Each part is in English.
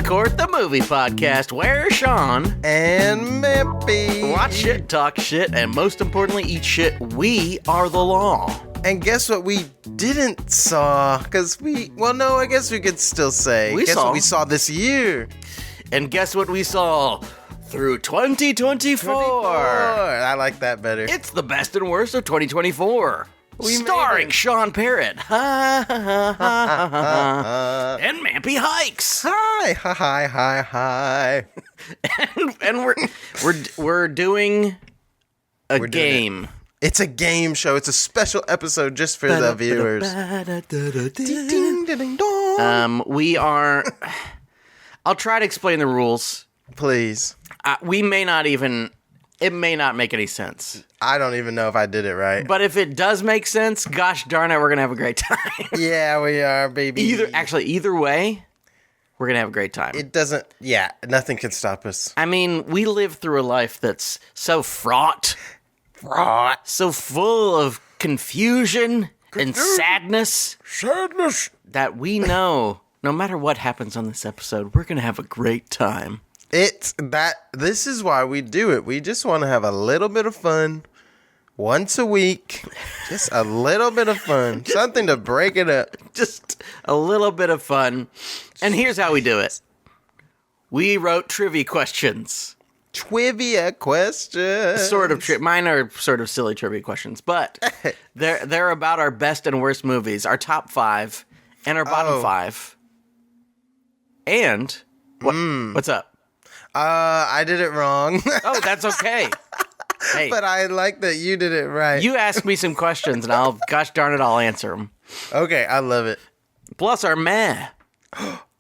Court, the movie podcast where Sean and Mampy watch shit, talk shit, and most importantly, eat shit. We are the law. And guess what we didn't saw? Because I guess we could still say. Guess what we saw this year? And guess what we saw through 2024? I like that better. It's the best and worst of 2024. Starring Sean Parrott. And Mampy Hikes. Hi. and we're doing a game. It's a game show. It's a special episode just for the viewers. We are... I'll try to explain the rules. Please. It may not make any sense. I don't even know if I did it right. But if it does make sense, gosh darn it, we're going to have a great time. Yeah, we are, baby. Either way, we're going to have a great time. Nothing can stop us. I mean, we live through a life that's so fraught, so full of confusion and sadness, that we know no matter what happens on this episode, we're going to have a great time. This is why we do it. We just want to have a little bit of fun once a week. Just a little bit of fun. Something to break it up. Just a little bit of fun. And here's how we do it. We wrote trivia questions. Trivia questions. Mine are sort of silly trivia questions, but they're about our best and worst movies, our top 5 and our bottom 5. And what's up? I did it wrong. Oh, that's okay. Hey, but I like that you did it right. You ask me some questions, and I'll answer them. Okay, I love it. Plus our meh.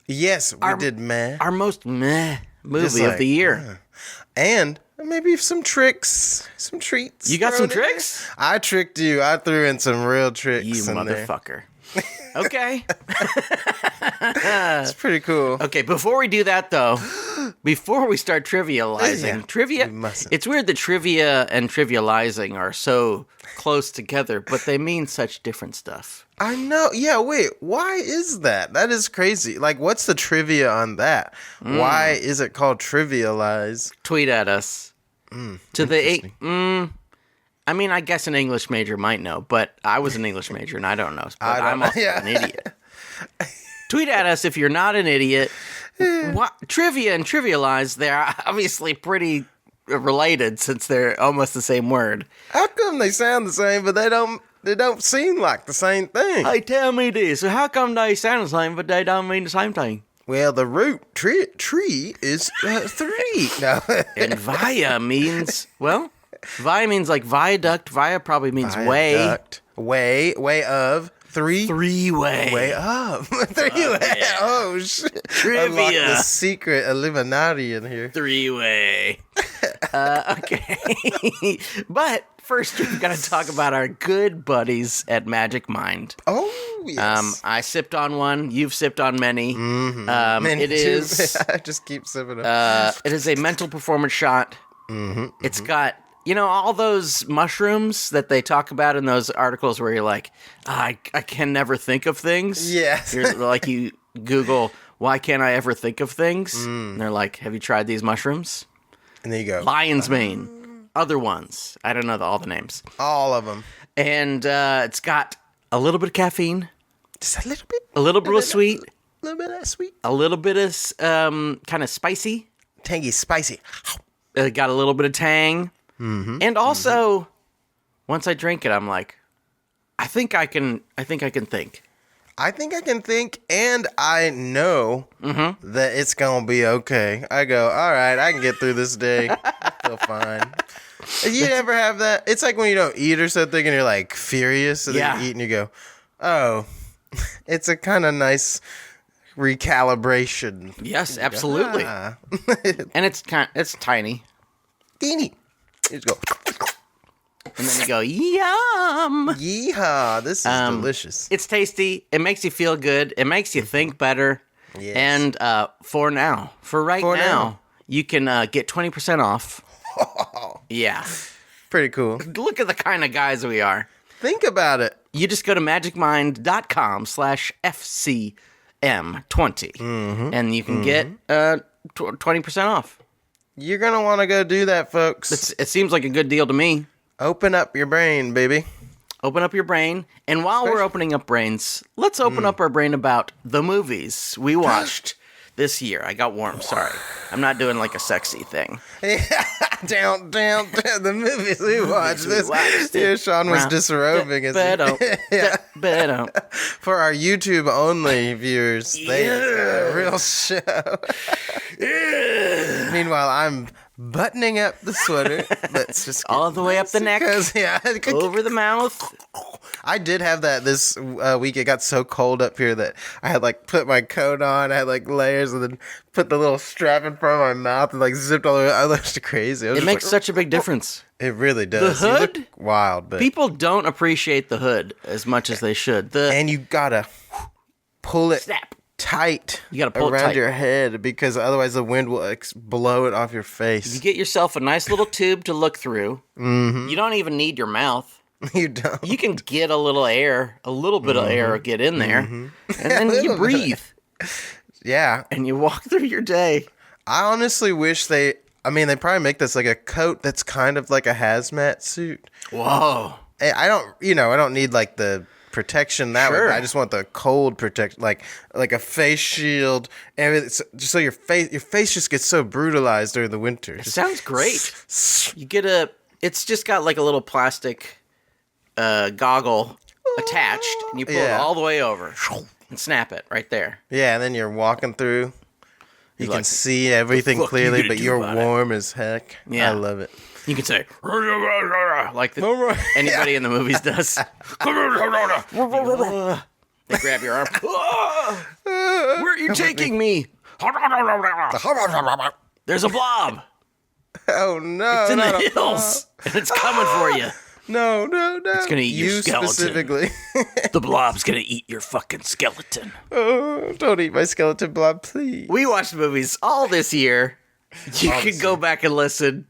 Yes, we did meh. Our most meh movie of the year. And maybe some tricks, some treats. You got some tricks? I tricked you. I threw in some real tricks. You There. motherfucker. Okay. It's pretty cool. Okay, before we do that, though, before we start trivializing, it's weird that trivia and trivializing are so close together, but they mean such different stuff. I know. Yeah, wait. Why is that? That is crazy. Like, what's the trivia on that? Why is it called trivialize? Tweet at us. I mean, I guess an English major might know, but I was an English major, and I don't know. But I'm also an idiot. Tweet at us if you're not an idiot. Trivia and trivialize, they're obviously pretty related since they're almost the same word. How come they sound the same, but they don't seem like the same thing? Hey, tell me this. So how come they sound the same, but they don't mean the same thing? Well, the root tree is 3. No. And via means, via means like viaduct. Via probably means viaduct. Way of 3. 3-way. Way of 3-way. Yeah. Oh shit! Trivia. Unlock the secret Illuminati in here. 3-way. Okay. But first, we've got to talk about our good buddies at Magic Mind. Oh yes. I sipped on one. You've sipped on many. Mm-hmm. Many it is. I just keep sipping them. It is a mental performance shot. It's got. You know, all those mushrooms that they talk about in those articles where you're like, I can never think of things. Yes. You're like, you Google, why can't I ever think of things? And they're like, have you tried these mushrooms? And there you go. Lion's mane. Other ones. I don't know all the names. All of them. And it's got a little bit of caffeine. Just a little bit. A little bit of sweet. A little bit of sweet. A little bit of kind of spicy. Tangy, spicy. Got a little bit of tang. And also, once I drink it, I'm like, I think I can think. I think I can think, and I know that it's going to be okay. I go, all right, I can get through this day. I feel fine. You never have that? It's like when you don't eat or something, and you're like furious, and then you eat, and you go, oh, it's a kind of nice recalibration. Yes, absolutely. And it's tiny. Teeny. You just go. And then you go, yum! Yeehaw, this is delicious. It's tasty. It makes you feel good. It makes you think better. Yes. And for right now, you can get 20% off. Yeah. Pretty cool. Look at the kind of guys we are. Think about it. You just go to magicmind.com/FC FCMP20. And you can get 20% off. You're going to want to go do that, folks. It seems like a good deal to me. Open up your brain, baby. Open up your brain. And while we're opening up brains, let's open up our brain about the movies we watched this year. I got warm, sorry. I'm not doing like a sexy thing. down. The movies we watched this year. Sean was disrobing. For our YouTube only viewers, they got a real show. Meanwhile, I'm buttoning up the sweater. Let's just all the way up the neck, over the mouth. I did have that this week. It got so cold up here that I had like put my coat on. I had like layers, and then put the little strap in front of my mouth and like zipped all the way. I looked crazy. It makes such a big difference. It really does. The hood, you look wild, but people don't appreciate the hood as much as they should. And you gotta pull it tight. You gotta pull around it tight. your head because otherwise the wind will blow it off your face. You get yourself a nice little tube to look through. You don't even need your mouth. You don't. You can get a little air, a little bit of air, get in there, and then you breathe. Yeah. And you walk through your day. I honestly wish they probably make this like a coat that's kind of like a hazmat suit. Whoa. I don't need like the protection that way. But I just want the cold protection, like a face shield, and just so your face just gets so brutalized during the winter. It sounds great. It's just got like a little plastic goggle attached, and you pull it all the way over and snap it right there. Yeah, and then you're walking through. You can see everything clearly, but you're warm as heck. Yeah. I love it. You can say, like anybody in the movies does. They grab your arm. Where are you taking me? There's a blob. Oh, no. It's in the hills, and it's coming for you. No. It's going to eat your skeleton. Specifically. The blob's going to eat your fucking skeleton. Oh, don't eat my skeleton blob, please. We watched movies all this year. You can go back and listen.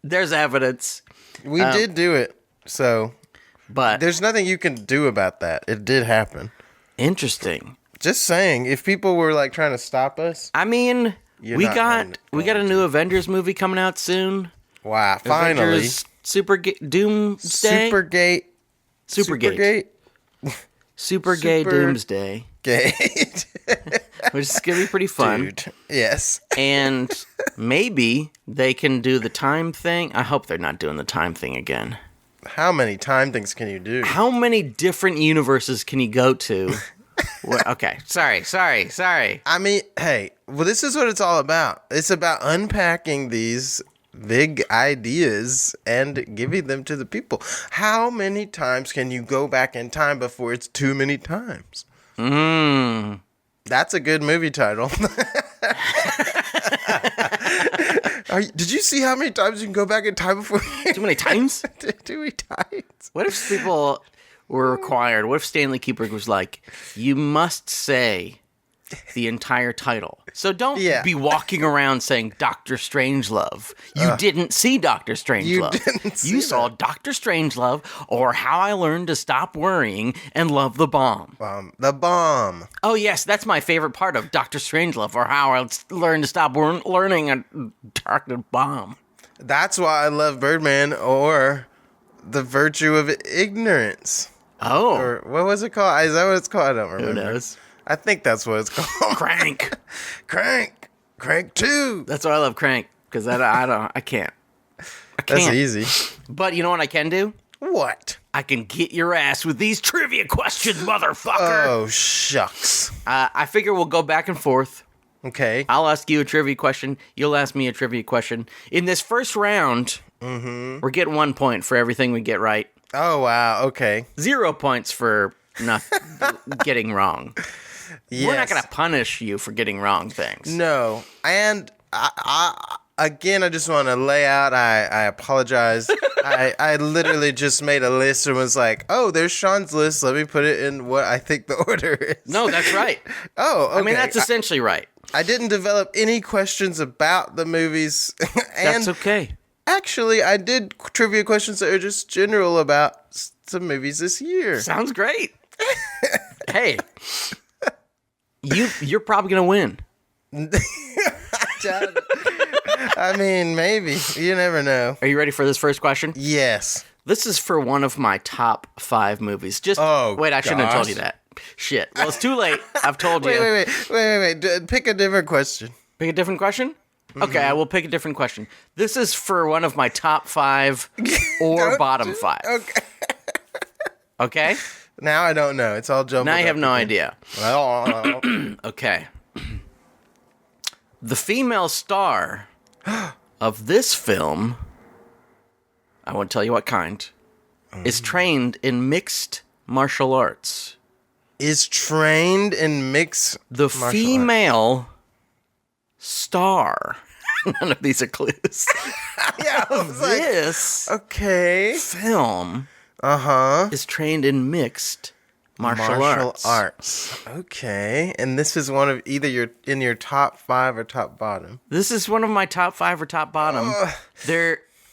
There's evidence. We did do it, so. But there's nothing you can do about that. It did happen. Just saying, if people were like trying to stop us. I mean, we got a new Avengers movie coming out soon. Wow, finally. Avengers Doomsday. Super gay Doomsday. Gate. Which is going to be pretty fun. Dude, yes. And maybe they can do the time thing. I hope they're not doing the time thing again. How many time things can you do? How many different universes can you go to? Okay, sorry. I mean, hey, well, this is what it's all about. It's about unpacking these big ideas and giving them to the people. How many times can you go back in time before it's too many times? That's a good movie title. Did you see how many times you can go back in time before? Too many times? Too many times. What if people were required? What if Stanley Kubrick was like, you must say the entire title. So don't be walking around saying Dr. Strangelove. You didn't see Dr. Strangelove. You saw Dr. Strangelove or How I Learned to Stop Worrying and Love the Bomb. The Bomb. Oh, yes, that's my favorite part of Dr. Strangelove, or How I Learned to Stop Learning and Dr. Bomb. That's why I love Birdman, or The Virtue of Ignorance. Oh. Or what was it called? Is that what it's called? I don't remember. Who knows? I think that's what it's called. Crank. Crank 2. That's why I love Crank, because I can't. That's easy. But you know what I can do? What? I can get your ass with these trivia questions, motherfucker. Oh, shucks. I figure we'll go back and forth. Okay. I'll ask you a trivia question. You'll ask me a trivia question. In this first round, we're getting 1 point for everything we get right. Oh, wow. Okay. 0 points for getting wrong. Yes. We're not going to punish you for getting wrong things. No. And again, I just want to lay out, I apologize. I literally just made a list and was like, oh, there's Sean's list. Let me put it in what I think the order is. No, that's right. Oh, okay. I mean, that's essentially right. I didn't develop any questions about the movies. And that's okay. Actually, I did trivia questions that are just general about some movies this year. Sounds great. Hey, You're probably gonna win. I mean, maybe. You never know. Are you ready for this first question? Yes. This is for one of my top 5 movies. Wait, I shouldn't have told you that. Shit. Well, it's too late. I've told you. Wait. Pick a different question. Pick a different question? Mm-hmm. Okay, I will pick a different question. This is for one of my top 5 or bottom 5. Okay. Okay? Now I don't know. It's all jumbled Now up you have no again. idea. Okay. The female star of this film, I won't tell you what kind, is trained in mixed martial arts. Is trained in mixed The martial female star. None of these are clues. Yeah, I was like, This okay. film is trained in mixed martial arts. Okay. And this is one of either in your top 5 or top bottom. This is one of my top 5 or top bottom.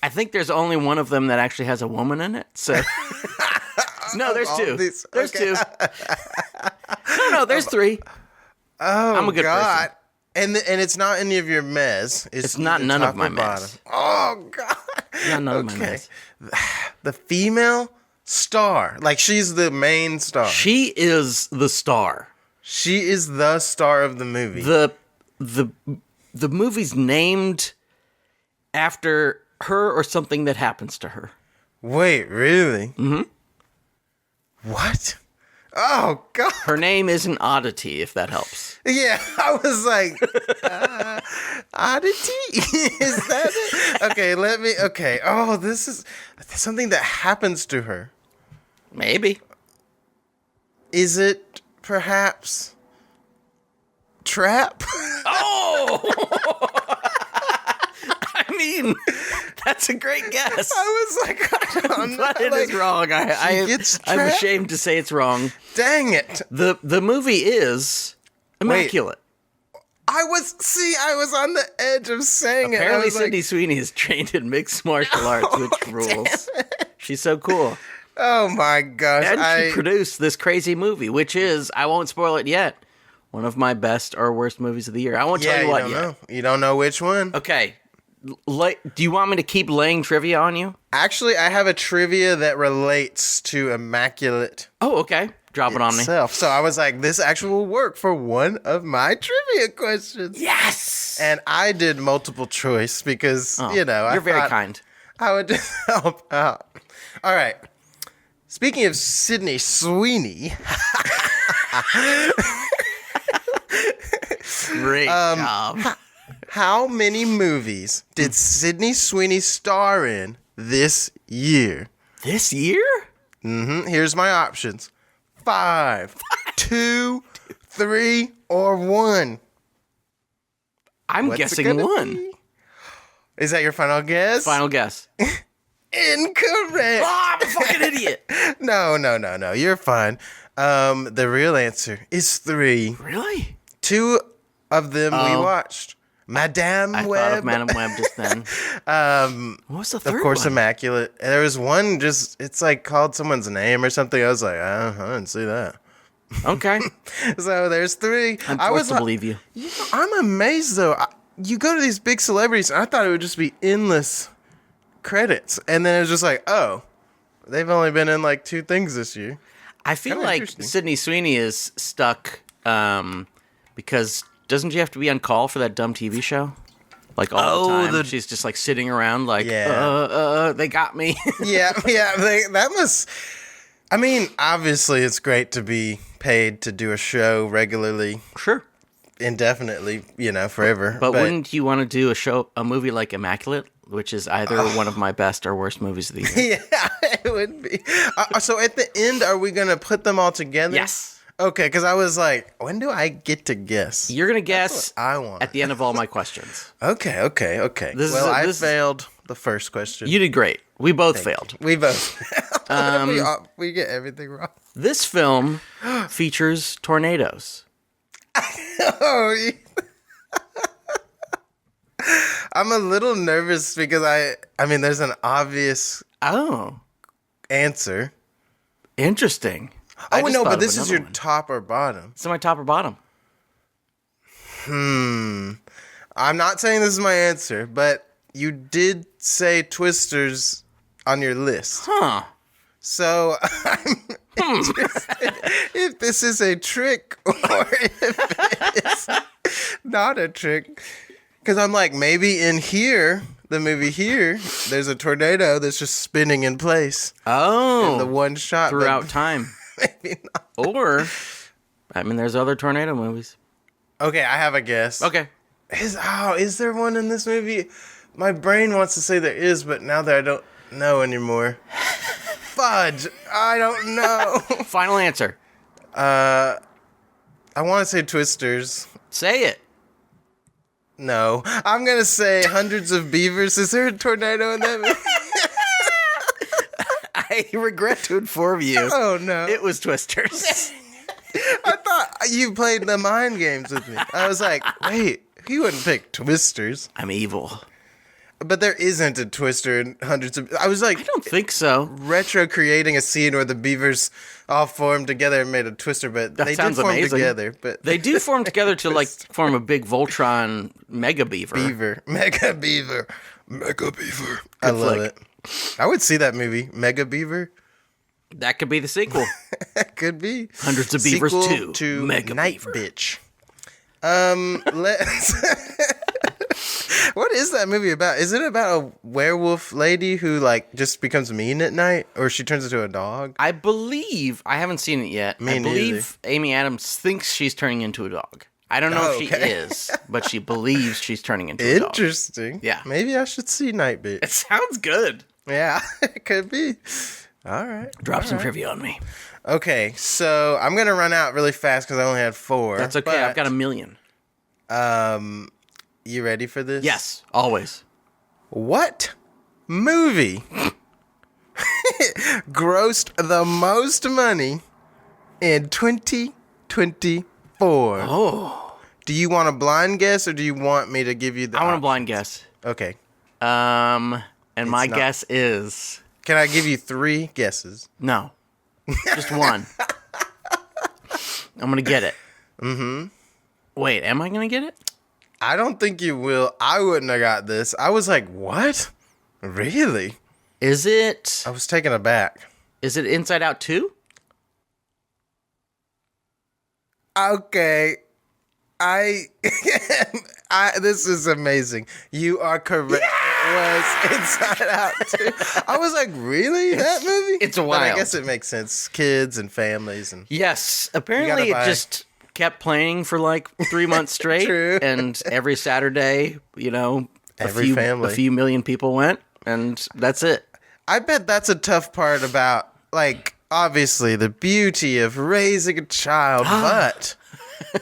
I think there's only one of them that actually has a woman in it. So no, there's 2. There's 2. No, there's 3. Oh, I'm a good God. person. And it's not any of your mez. It's not none of my mez. Oh, God. Not none of my mez. The female star. Like, she's the main star. She is the star. She is the star of the movie. The movie's named after her or something that happens to her. Wait, really? Mm-hmm. What? Oh, God. Her name isn't Oddity, if that helps. Yeah, I was like, Oddity? Is that it? Okay. Oh, this is something that happens to her. Maybe. Is it perhaps Trap? Oh! I mean, that's a great guess. I was like, but it is wrong. I'm ashamed to say it's wrong. Dang it. The movie is immaculate. I was on the edge of saying it. Apparently, Sydney Sweeney is trained in mixed martial arts, which rules. She's so cool. Oh my gosh. And she produced this crazy movie, which is, I won't spoil it yet, one of my best or worst movies of the year. I won't tell you what yet. You don't know which one? Okay. Do you want me to keep laying trivia on you? Actually, I have a trivia that relates to Immaculate. Oh, okay. Drop it on me. So I was like, this actually will work for one of my trivia questions. Yes! And I did multiple choice because, you're very kind. I would just help out. All right. Speaking of Sydney Sweeney. Great job. How many movies did Sydney Sweeney star in this year? This year? Mm-hmm. Here's my options. 5, 2, 3, or 1. I'm guessing 1. Be? Is that your final guess? Final guess. Incorrect. Oh, I'm a fucking idiot. No. You're fine. The real answer is 3. Really? 2 of them we watched. Madame Web. I thought of Madame Web just then. What was the third one? Of course, Immaculate. There was one it's like called someone's name or something. I was like, I didn't see that. Okay. So there's 3. I'm forced to believe you. I'm amazed, though. You go to these big celebrities, and I thought it would just be endless credits. And then it was just like, oh, they've only been in like 2 things this year. I feel like Sydney Sweeney is stuck because doesn't she have to be on call for that dumb TV show? Like all the time. She's just like sitting around like, they got me. yeah. That must... I mean, obviously it's great to be paid to do a show regularly. Sure. Indefinitely, forever. But wouldn't you want to do a movie like Immaculate, which is either one of my best or worst movies of the year? Yeah, it would be. So at the end, are we going to put them all together? Yes. Okay, because I was like, when do I get to guess? You're going to guess I want at the end of all my questions. Okay. I failed the first question. You did great. We both failed. We both. We get everything wrong. This film features tornadoes. Oh, I'm a little nervous because I mean, there's an obvious answer. Interesting. Oh, no, but this is your top or bottom. It's my top or bottom. I'm not saying this is my answer, but you did say Twisters on your list. Huh. So I'm interested if this is a trick or if it's not a trick. Because I'm like, maybe in here, the movie here, there's a tornado that's just spinning in place. Oh. In the one shot. Throughout time. Maybe not. Or, I mean, there's other tornado movies. Okay, I have a guess. Okay. Is there one in this movie? My brain wants to say there is, but now that I don't know anymore. Fudge. I don't know. Final answer. I want to say Twisters. Say it. No. I'm going to say Hundreds of Beavers. Is there a tornado in that movie? I regret to inform you. Oh, no. It was Twisters. I thought you played the mind games with me. I was like, wait, he wouldn't pick Twisters. I'm evil. But there isn't a Twister in Hundreds of... I was like... I don't think so. Retro creating a scene where the beavers all formed together and made a Twister, but they did form together. But they do form together to like form a big Voltron Mega Beaver. Mega Beaver. I love it. I would see that movie, Mega Beaver. That could be the sequel. Could be. Hundreds of Beavers Sequel 2. to Mega Night Beaver. Bitch. Let's... What is that movie about? Is it about a werewolf lady who like just becomes mean at night, or she turns into a dog? I believe, I haven't seen it yet. I believe Amy Adams thinks she's turning into a dog. I don't know if she is, but she believes she's turning into a dog. Interesting. Yeah. Maybe I should see Night Bitch. It sounds good. Yeah, it could be. All right. Drop some trivia on me. Okay, so I'm going to run out really fast because I only had 4. That's okay. I've got 1 million. You ready for this? Yes, always. What movie grossed the most money in 2024? Oh. Do you want a blind guess or do you want me to give you the I want a options? blind guess. Okay. And my guess is... Can I give you 3 guesses? No. Just one. I'm going to get it. Mm-hmm. Wait, am I going to get it? I don't think you will. I wouldn't have got this. I was like, what? Really? Is it... I was taken aback. Is it Inside Out 2? Okay. This is amazing. You are correct. Yeah! It was Inside Out 2. I was like, really? That movie? It's wild. But I guess it makes sense. Kids and families. And Yes. Apparently it just kept playing for like 3 months straight. True. And every Saturday, you know, a family. few million people went, and that's it. I bet that's a tough part about, like, obviously the beauty of raising a child, but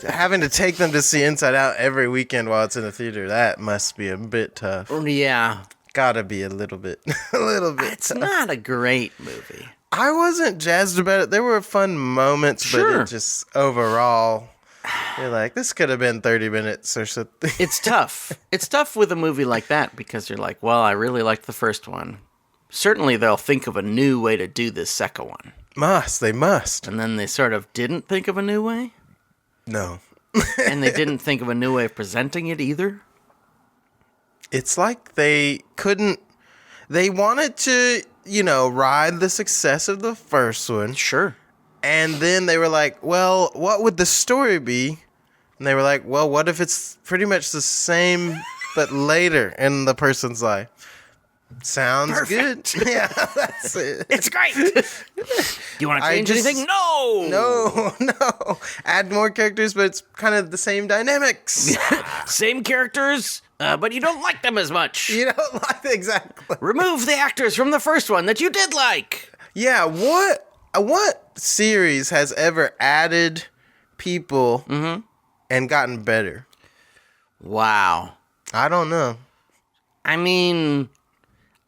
having to take them to see Inside Out every weekend while it's in the theater, that must be a bit tough. Yeah. Gotta be a little bit. It's tough. not a great movie. I wasn't jazzed about it. There were fun moments, but it just overall, you're like, this could have been 30 minutes or something. It's tough. It's tough with a movie like that because you're like, well, I really liked the first one. Certainly they'll think of a new way to do this second one. They must. And then they sort of didn't think of a new way. No. And they didn't think of a new way of presenting it either. It's like they wanted to, ride the success of the first one. Sure. And then they were like, well, what would the story be? And they were like, well, what if it's pretty much the same, but later in the person's life? Sounds Perfect. good. Yeah, that's it. It's great. Do you want to change anything? No. No. Add more characters, but it's kind of the same dynamics. Same characters, but you don't like them as much. You don't like exactly. Remove the actors from the first one that you did like. Yeah, what series has ever added people and gotten better? Wow. I don't know. I mean,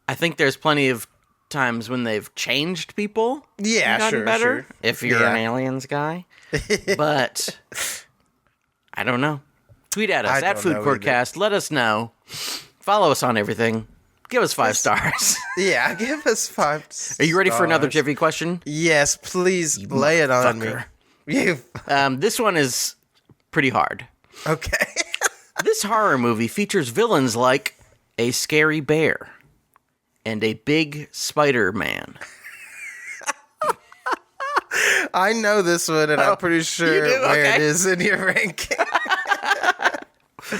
I think there's plenty of times when they've changed people. Yeah, and gotten better. Sure. If you're an Aliens guy. But I don't know. Tweet at us at Food Courtcast. Let us know. Follow us on everything. Give us 5 stars. Yeah, give us 5 stars. Are you ready for another trivia question? Yes, please lay it on me. This one is pretty hard. Okay. This horror movie features villains like a scary bear and a big Spider-Man. I know this one, and I'm pretty sure where it is in your ranking.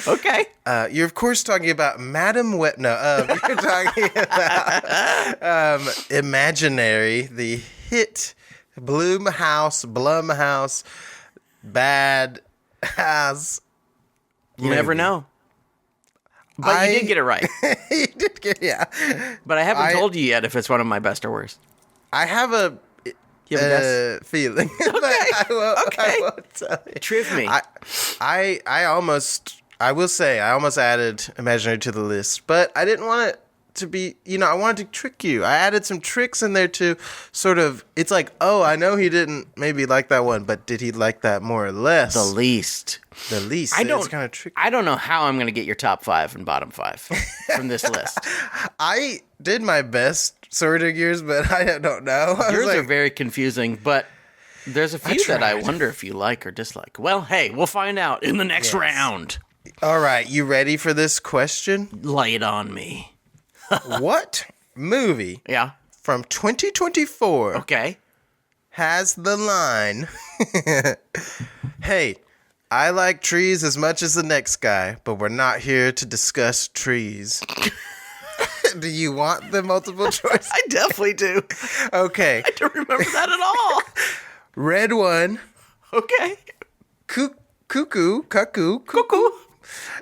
Okay. You're, of course, talking about Madam Web. No, you're talking about Imaginary, the hit Blumhouse, bad ass. You never know. But you did get it right. You did get, yeah. But I haven't told you yet if it's one of my best or worst. I have a feeling. Okay. I won't tell you. Triv me. I will say, I almost added Imaginary to the list, but I didn't want it to be, I wanted to trick you. I added some tricks in there to sort of, it's like, oh, I know he didn't maybe like that one, but did he like that more or less? The least. It's kind of tricky. I don't know how I'm going to get your top 5 and bottom 5 from this list. I did my best sorting yours, but I don't know. Yours are very confusing, but there's a few that I wonder if you like or dislike. Well, hey, we'll find out in the next round. All right, you ready for this question? Lay it on me. What movie from 2024 has the line, hey, I like trees as much as the next guy, but we're not here to discuss trees. Do you want the multiple choice? I definitely do. Okay. I don't remember that at all. Red one. Okay. Cuckoo.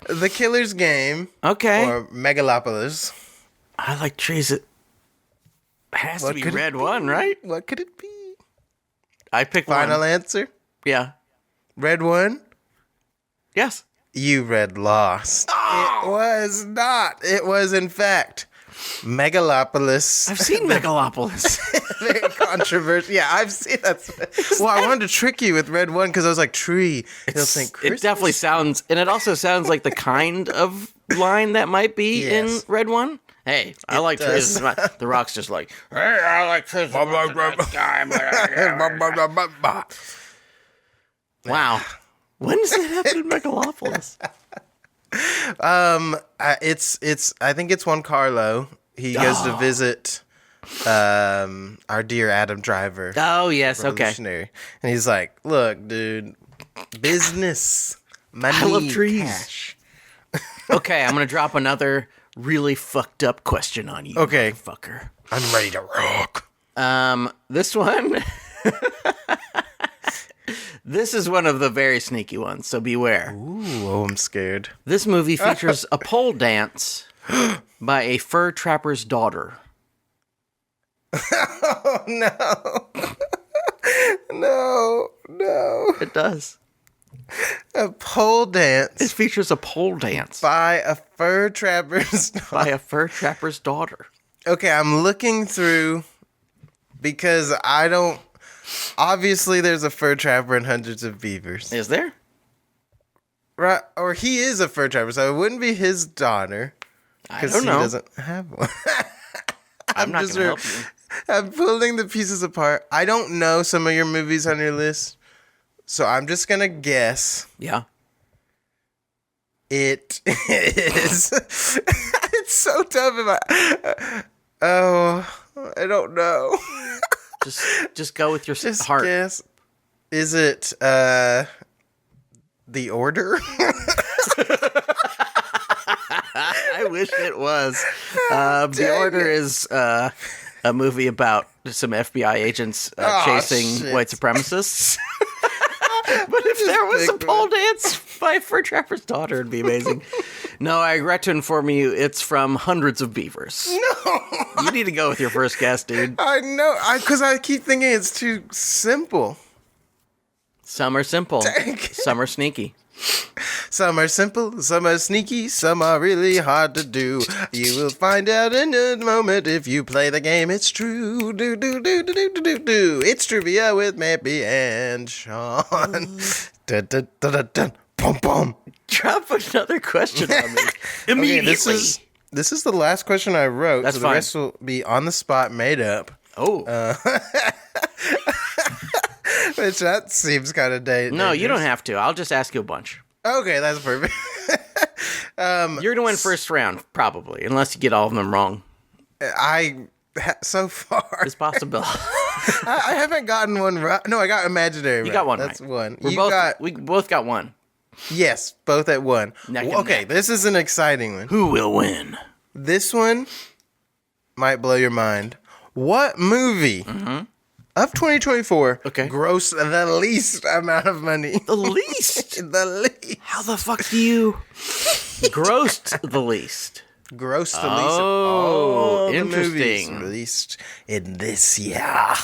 The Killer's Game. Okay. Or Megalopolis. I like trees. It has to be red one, right? What could it be? I picked Final one. answer? Yeah. Red one? Yes. You read Lost. Oh! It was not. It was, in fact, Megalopolis. I've seen Megalopolis. Very controversial. Yeah, I've seen that. Well, I wanted to trick you with red one because I was like, tree. He'll think Christmas. It definitely sounds, and it also sounds like the kind of line that might be in red one. Hey, I like trees. The Rock's just like, hey, I like trees. Wow. When does that happen in Megalopolis? I think it's Juan Carlo. He goes to visit our dear Adam Driver. Oh, yes, okay. And he's like, look, dude, business, money, I love trees. cash. Okay, I'm going to drop another really fucked up question on you, motherfucker. I'm ready to rock. This one... This is one of the very sneaky ones, so beware. Ooh, I'm scared. This movie features a pole dance by a fur trapper's daughter. Oh, no. No. It does. A pole dance. It features a pole dance. By a fur trapper's daughter. By a fur trapper's daughter. Okay, I'm looking through because I don't... Obviously, there's a fur trapper and hundreds of beavers. Is there? Right, or he is a fur trapper, so it wouldn't be his daughter. I don't know. Because he doesn't have one. I'm not going to help you. I'm pulling the pieces apart. I don't know some of your movies on your list, so I'm just going to guess. Yeah. It is... It's so tough. I don't know. Just go with your heart. Guess. Is it The Order? I wish it was. The Order is a movie about some FBI agents chasing white supremacists. But if there was a pole dance by a fur trapper's daughter, it'd be amazing. No, I regret to inform you, it's from Hundreds of Beavers. No. You need to go with your first guess, dude. I know, because I keep thinking it's too simple. Some are simple. Some are sneaky. Some are simple, some are sneaky, some are really hard to do. You will find out in a moment if you play the game. It's true. Do. It's trivia with Mampy and Sean. Dun. Boom, boom. Drop another question on me immediately. Okay, this is the last question I wrote. That's so fine. The rest will be on the spot, made up. Oh. Which that seems kind of dangerous. No, you don't have to. I'll just ask you a bunch. Okay, that's perfect. You're gonna win first round, probably, unless you get all of them wrong. So far, It's possible. I haven't gotten one right. No, I got imaginary right. You got one That's right. one. We both got one. Yes, both at one. Okay, neck. this is an exciting one. Who will win? This one might blow your mind. What movie of 2024 grossed the least amount of money? The least? The least. How the fuck do you grossed the least? Grossed the least of all the interesting. movies released in this year.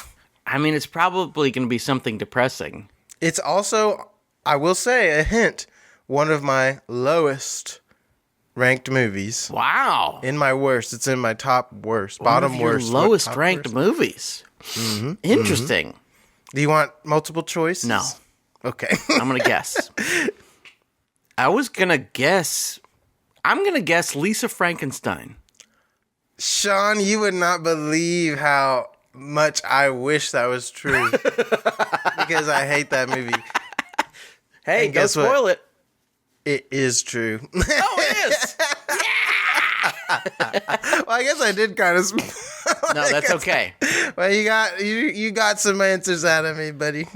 I mean, it's probably going to be something depressing. It's also, I will say, a hint, one of my lowest ranked movies. Wow. In my worst. It's in my top worst. Bottom worst. Lowest ranked movies. Mm-hmm. Interesting. Do you want multiple choices? No. Okay. I'm going to guess. I'm going to guess Lisa Frankenstein. Sean, you would not believe how much I wish that was true. Because I hate that movie. Hey, don't spoil it. It is true. Oh, it is. Well, I guess I did kind of. No, that's okay. Well, you got some answers out of me, buddy.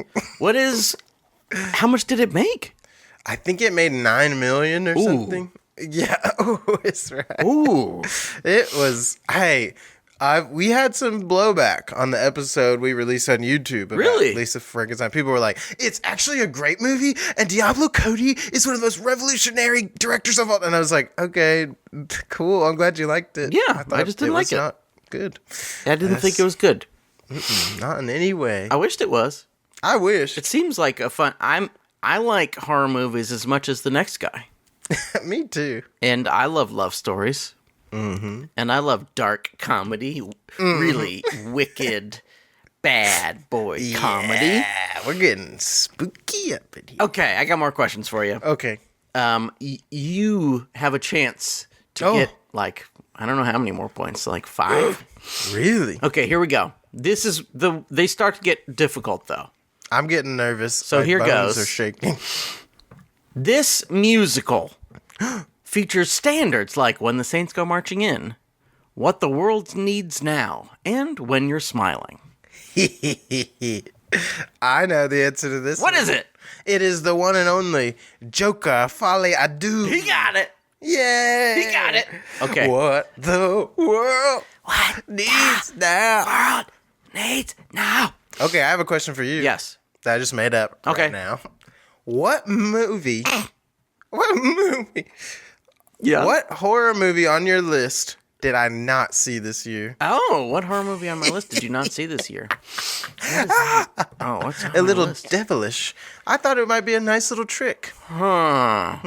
How much did it make? I think it made $9 million or something. Yeah, it's right. Ooh, it was. Hey, we had some blowback on the episode we released on YouTube about Lisa Frankenstein. People were like, "It's actually a great movie, and Diablo Cody is one of the most revolutionary directors of all." And I was like, "Okay, cool. I'm glad you liked it." Yeah, I just didn't like it. Not good. I didn't think it was good. Not in any way. I wished it was. I wish. It seems like a fun. I like horror movies as much as the next guy. Me too. And I love stories. Mm-hmm. And I love dark comedy. Really wicked, bad boy comedy. Yeah, we're getting spooky up in here. Okay, I got more questions for you. Okay. You have a chance to get, like, I don't know how many more points, like 5? Really? Okay, here we go. They start to get difficult, though. I'm getting nervous. So here goes. My bones are shaking. This musical features standards like When the Saints Go Marching In, What the World Needs Now, and When You're Smiling. I know the answer to this. What is it? It is the one and only Joker Folie à Deux. He got it. Yay. He got it. Okay. What the world needs now. World needs now. Okay, I have a question for you. Yes. That I just made up right now. What movie? Yeah. What horror movie on your list did I not see this year? Oh, what horror movie on my list did you not see this year? What's on a little my list? devilish. I thought it might be a nice little trick. Huh.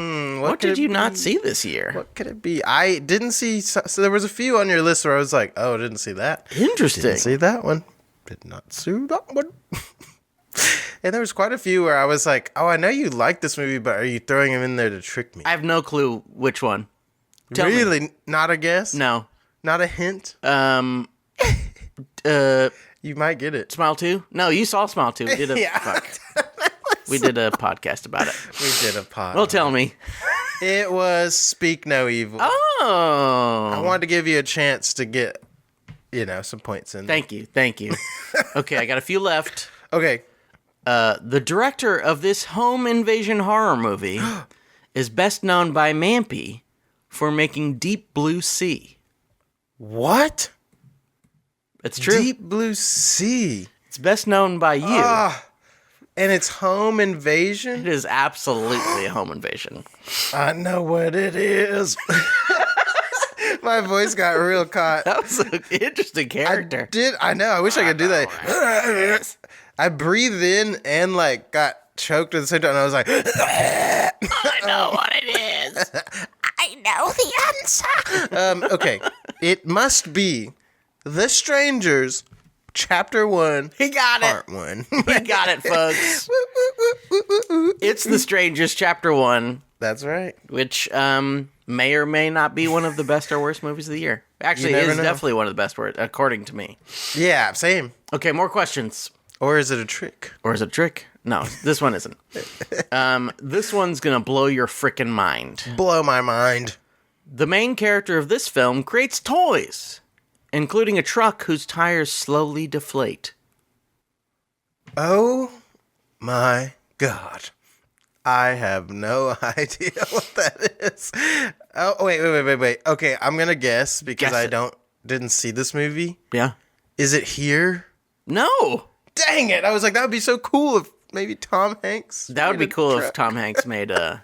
What did you not see this year? What could it be? I didn't see. So there was a few on your list where I was like, oh, I didn't see that. Interesting. Didn't see that one. Did not see that one. And there was quite a few where I was like, oh, I know you like this movie, but are you throwing him in there to trick me? I have no clue which one. Tell really? me. Not a guess? No. Not a hint? You might get it. Smile 2? No, you saw Smile 2. We did a We did a podcast about it. We did a podcast. Well, tell me. It was Speak No Evil. Oh. I wanted to give you a chance to get, some points in there. Thank you. Okay, I got a few left. Okay. The director of this home invasion horror movie is best known by Mampy for making Deep Blue Sea. What? It's true. Deep Blue Sea. It's best known by you. And it's home invasion? It is absolutely a home invasion. I know what it is. My voice got real caught. That was an interesting character. I know. I wish I could do that. I breathed in and got choked at the same time. And I was like, I know what it is. I know the answer. Okay. It must be The Strangers, Chapter 1. He got it. Part 1. He got it, folks. It's The Strangers, Chapter 1. That's right. Which may or may not be one of the best or worst movies of the year. Actually, it is definitely one of the best, according to me. Yeah, same. Okay, more questions. Or is it a trick? Or is it a trick? No, this one isn't. This one's gonna blow your frickin' mind. Blow my mind. The main character of this film creates toys, including a truck whose tires slowly deflate. Oh my God. I have no idea what that is. Oh, wait. Okay, I'm going to guess because I didn't see this movie. Yeah. Is it here? No. Dang it. I was like, that would be so cool if maybe Tom Hanks. That would be cool if Tom Hanks made a...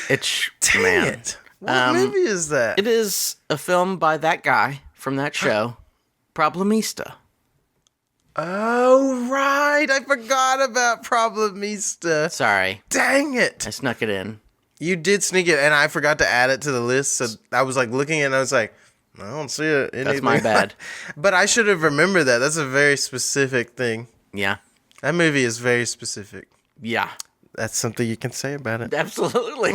Dang it. What movie is that? It is a film by that guy from that show, Problemista. Oh, right. I forgot about Problemista. Sorry. Dang it. I snuck it in. You did sneak it, and I forgot to add it to the list. So I was like looking at it, and I was like, I don't see it. That's my bad. But I should have remembered that. That's a very specific thing. Yeah. That movie is very specific. Yeah. That's something you can say about it. Absolutely.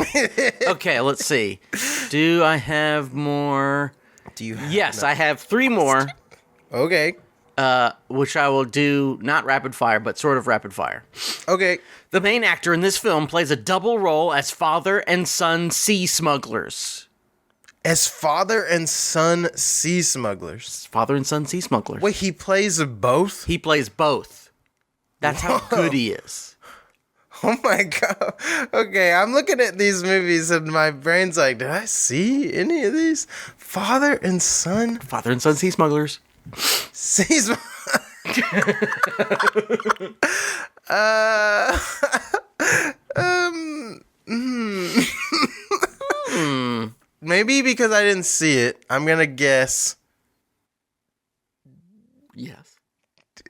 Okay, let's see. Do I have more? Do you have Yes, I have 3 more. Okay. Which I will do not rapid fire, but sort of rapid fire. Okay. The main actor in this film plays a double role as father and son sea smugglers. As father and son sea smugglers. Father and son sea smugglers. Wait, he plays both? He plays both. That's how good he is. Oh my God. Okay, I'm looking at these movies and my brain's like, did I see any of these? Father and son? Father and son sea smugglers. Sea Maybe because I didn't see it, I'm gonna guess. Yes.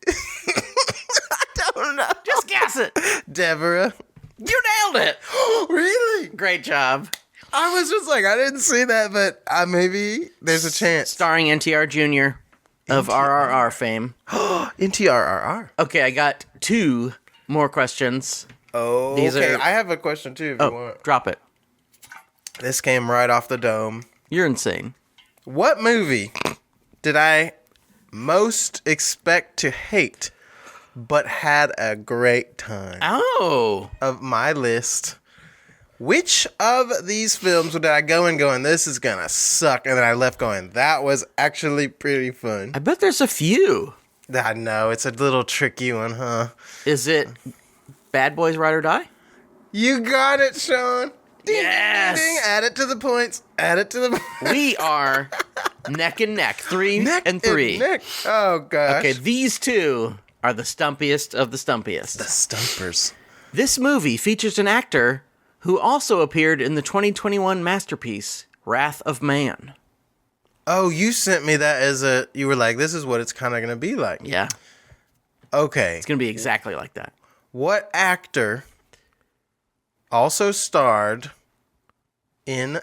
I don't know. Just guess it. Deborah. You nailed it. Really? Great job. I was just like, I didn't see that, but maybe there's a chance. Starring NTR Jr. of RRR fame. NTRRR. Okay, I got 2 more questions. Oh, These okay. are- I have a question too if you want. Drop it. This came right off the dome. You're insane. What movie did I most expect to hate but had a great time? Oh. Of my list, which of these films did I go in going, this is gonna suck, and then I left going, that was actually pretty fun? I bet there's a few. I know, it's a little tricky one, huh? Is it Bad Boys Ride or Die? You got it, Sean. Ding, Yes. ding, ding. Add it to the points. Add it to the We are neck and neck. 3 neck and 3. neck. Oh, gosh. Okay, these 2 are the stumpiest of the stumpiest. The Stumpers. This movie features an actor who also appeared in the 2021 masterpiece, Wrath of Man. Oh, you sent me that you were like, this is what it's kind of going to be like. Yeah, Okay. it's going to be exactly like that. What actor also starred in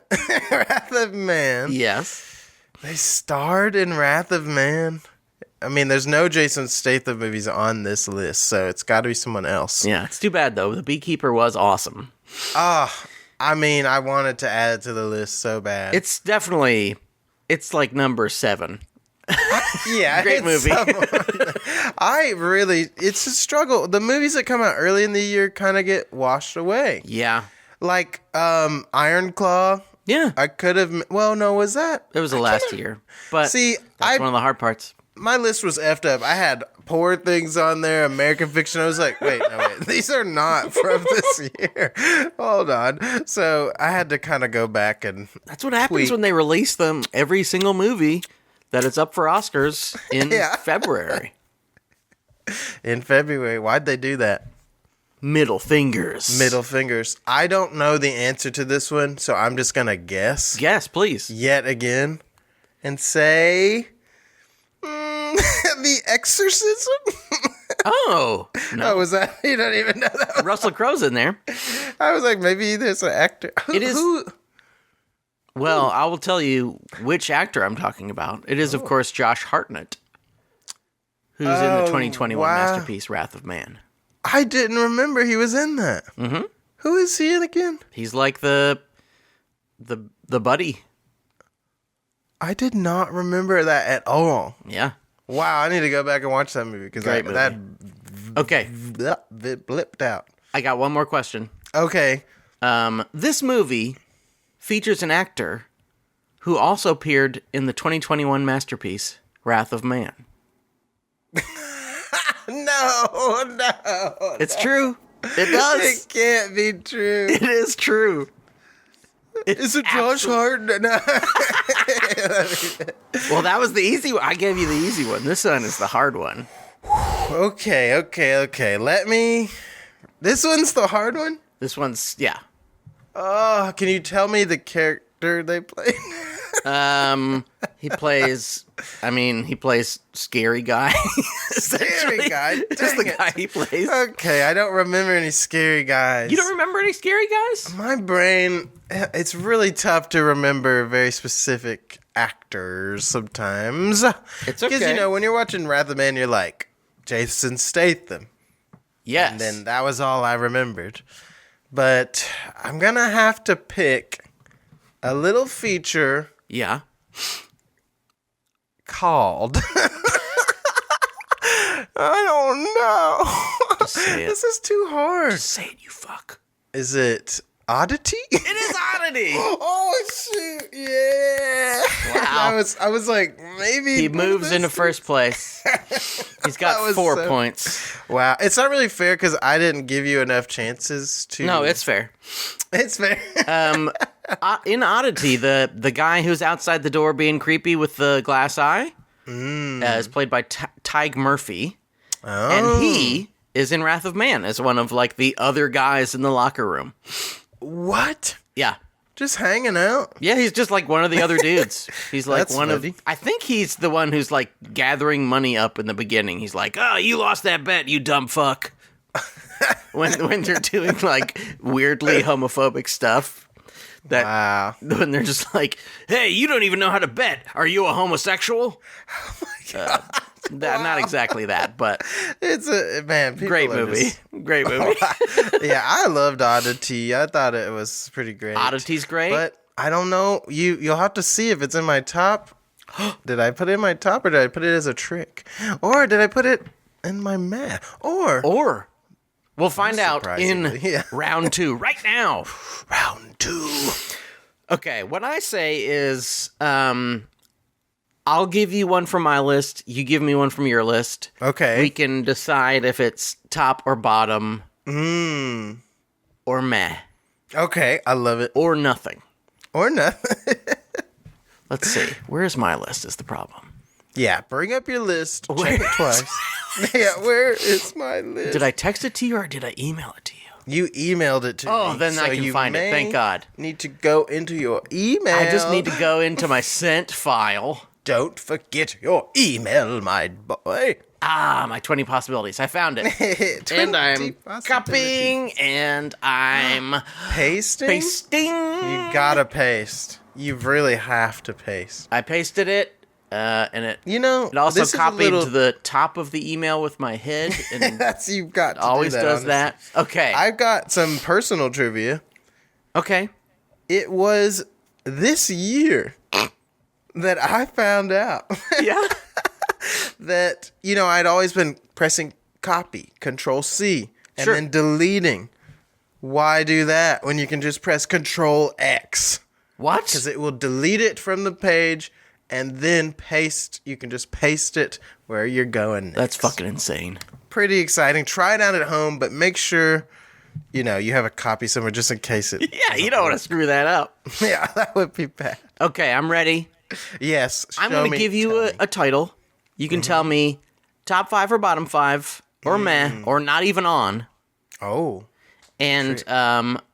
Wrath of Man? Yes. They starred in Wrath of Man? I mean, there's no Jason Statham movies on this list, so it's got to be someone else. Yeah, it's too bad, though. The Beekeeper was awesome. I mean, I wanted to add it to the list so bad. It's definitely... It's like number 7. Yeah, Great movie. It's a struggle. The movies that come out early in the year kind of get washed away. Yeah. Like, Iron Claw. Yeah. I could have, well, no, was that? It was the last year. But See, that's one of the hard parts. My list was effed up. I had Poor Things on there, American Fiction. I was like, wait, these are not from this year. Hold on. So I had to kind of go back and That's what happens when they release them, every single movie that is up for Oscars in February. In February. Why'd they do that? Middle fingers. Middle fingers. I don't know the answer to this one, so I'm just going to guess. Guess, please. Yet again. And say... The Exorcism? Oh. No. Oh, was that? You don't even know that. Russell Crowe's in there. I was like, maybe there's an actor. It is... Well, I will tell you which actor I'm talking about. It is, of course, Josh Hartnett, who's in the 2021 masterpiece, Wrath of Man. I didn't remember he was in that. Mm-hmm. Who is he in again? He's like the buddy. I did not remember that at all. Yeah. Wow, I need to go back and watch that movie because Great movie. that Okay, blipped out. I got one more question. Okay. This movie features an actor who also appeared in the 2021 masterpiece, Wrath of Man. No. It's true. It does. It can't be true. It is true. Is it Josh Hart? No. Well, that was the easy one. I gave you the easy one. This one is the hard one. Okay. This one's the hard one? This one's, yeah. Oh, can you tell me the character they play? He plays scary guy. Scary guy? Just the Dang it. guy he plays. Okay, I don't remember any scary guys. You don't remember any scary guys? My brain, it's really tough to remember very specific actors sometimes. It's okay. Because, when you're watching Wrath of Man, you're like, Jason Statham. Yes. And then that was all I remembered. But I'm going to have to pick a little feature Yeah. called... I don't know. Just say it. This is too hard. Just say it, you fuck. Is it Oddity? It is Oddity. Oh shoot! Yeah. Wow. I was like, maybe He moves into first place. He's That got was 4 so- points. Wow, it's not really fair because I didn't give you enough chances to. No, it's fair. it's fair. In Oddity, the guy who's outside the door being creepy with the glass eye is played by Tig Murphy. Oh. And he is in Wrath of Man as one of, like, the other guys in the locker room. What? Yeah. Just hanging out? Yeah, he's just like one of the other dudes. He's like That's one funny. of... I think he's the one who's, like, gathering money up in the beginning. He's like, oh, you lost that bet, you dumb fuck. when they're doing, like, weirdly homophobic stuff. Wow. When they're just like, hey, you don't even know how to bet. Are you a homosexual? Oh my God. Not exactly that, but It's a man. people great are movie. just- Great movie. Yeah, I loved Oddity. I thought it was pretty great. Oddity's great. But I don't know. You'll have to see if it's in my top. Did I put it in my top, or did I put it as a trick, or did I put it in my math, Or we'll find out in Surprisingly, yeah. round 2 right now. round 2? Okay, what I say is I'll give you one from my list. You give me one from your list. Okay. We can decide if it's top or bottom or meh Okay, I love it. or nothing. Or nothing. Let's see. Where's my list is the problem. Yeah, bring up your list. Check it Where's twice. Yeah, where is my list? Did I text it to you or did I email it to you? You emailed it to me. Oh, then I so can you find it. may Thank God. Need to go into your email. I just need to go into my sent file. Don't forget your email, my boy. My 20 possibilities. I found it. 20 And I'm possibilities. copying and I'm Pasting? pasting. You gotta paste. You really have to paste. I pasted it, and it You know, it also this is a copied little- to the top of the email with my head, and That's you've got to always do that, does honestly. that. Okay. I've got some personal trivia. Okay. It was this year that I found out Yeah. that, I'd always been pressing copy, Control C, and Sure. then deleting. Why do that when you can just press Control X? What? Because it will delete it from the page and then paste. You can just paste it where you're going next. That's fucking insane. Pretty exciting. Try it out at home, but make sure, you have a copy somewhere just in case it... Yeah, you don't want to screw that up. Yeah, that would be bad. Okay, I'm ready. Yes. I'm going to give you a title. You can tell me top 5 or bottom 5 or meh or not even on. Oh. And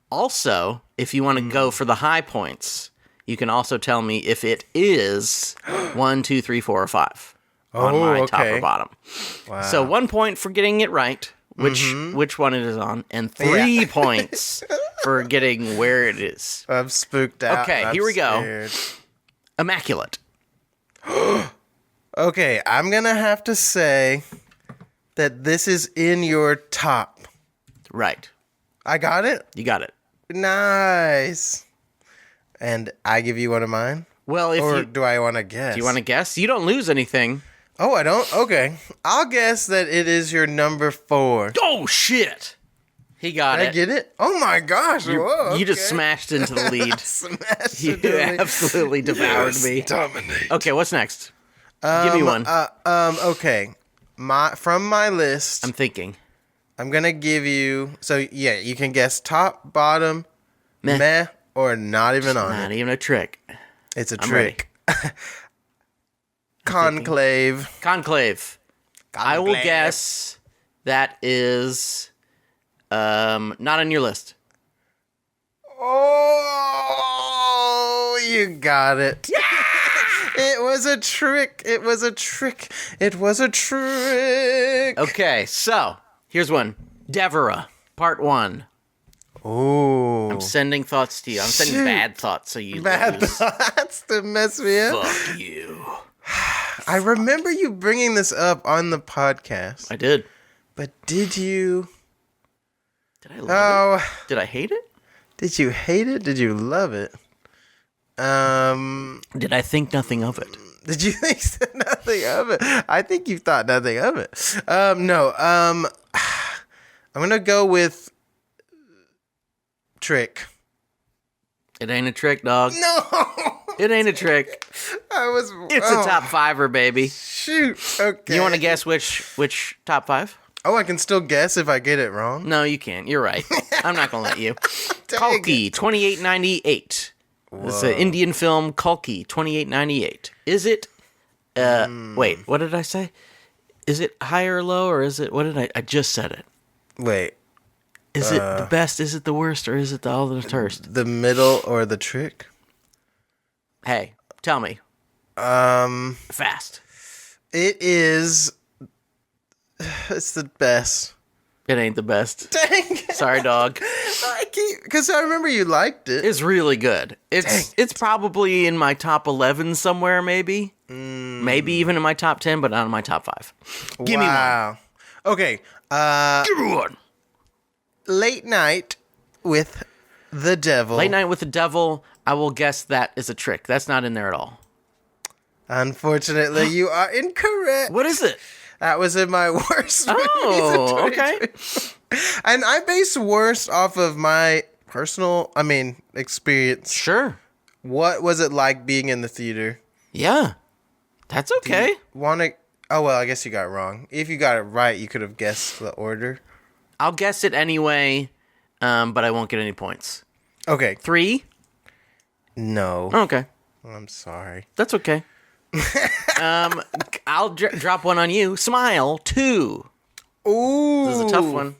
also, if you want to go for the high points, you can also tell me if it is 1, 2, 3, 4, or 5 on my top or bottom. Wow. So 1 point for getting it right, which one it is on, and 3 points for getting where it is. I'm spooked out. Okay, I'm here we go. scared. Immaculate. Okay, I'm going to have to say that this is in your top. Right. I got it? You got it. Nice. And I give you one of mine? Well, if Or you do I want to guess? do you want to guess? You don't lose anything. Oh, I don't? Okay. I'll guess that it is your number 4. Oh, shit. He got Did it. I get it? Oh my gosh. Whoa, You just okay. smashed into the lead. Smashed You into the lead. absolutely devoured me. Dominate. Okay, what's next? Give me one. Okay. From my list, I'm thinking. I'm gonna give you. So yeah, you can guess top, bottom, meh, or not even on Not it. even a trick. It's a I'm trick. Conclave. Conclave. I will guess that is not on your list. Oh, you got it. Yeah! It was a trick. It was a trick. It was a trick. Okay, so here's one. Devora, part 1. Ooh. I'm sending thoughts to you. I'm sending Shoot. bad thoughts so you Bad lose. thoughts to mess me up. Fuck you. I remember you bringing this up on the podcast. I did. But did you? Did I love it? Did I hate it? Did you hate it? Did you love it? Did I think nothing of it? Did you think nothing of it? I think you thought nothing of it. No. I'm gonna go with trick. It ain't a trick, dog. No. It ain't a trick. It's a top 5er, baby. Shoot. Okay. You want to guess which top 5? Oh, I can still guess if I get it wrong. No, you can't. You're right. I'm not gonna let you. Dang Kalki, 2898. It's an Indian film, Kalki, 2898. Is it? Wait, what did I say? Is it high or low, or is it? What did I just said it? Wait. Is it the best? Is it the worst, or is it the all the worst? The middle or the trick? Hey, tell me. Fast. It is. It's the best. It ain't the best. Dang. Sorry, dog. Because I remember you liked it. It's really good. It's probably in my top 11 somewhere, maybe. Maybe even in my top 10, but not in my top 5. Give me one. Okay. Give me one. Late Night with the Devil. Late Night with the Devil, I will guess that is a trick. That's not in there at all. Unfortunately, you are incorrect. What is it? That was in my worst Oh, movies of okay. 2020. And I base worst off of my personal, experience. Sure. What was it like being in the theater? Yeah. That's okay. Oh, well, I guess you got it wrong. If you got it right, you could have guessed the order. I'll guess it anyway, but I won't get any points. Okay. 3? No. Okay. I'm sorry. That's okay. I'll drop one on you. Smile 2. Ooh. This is a tough one.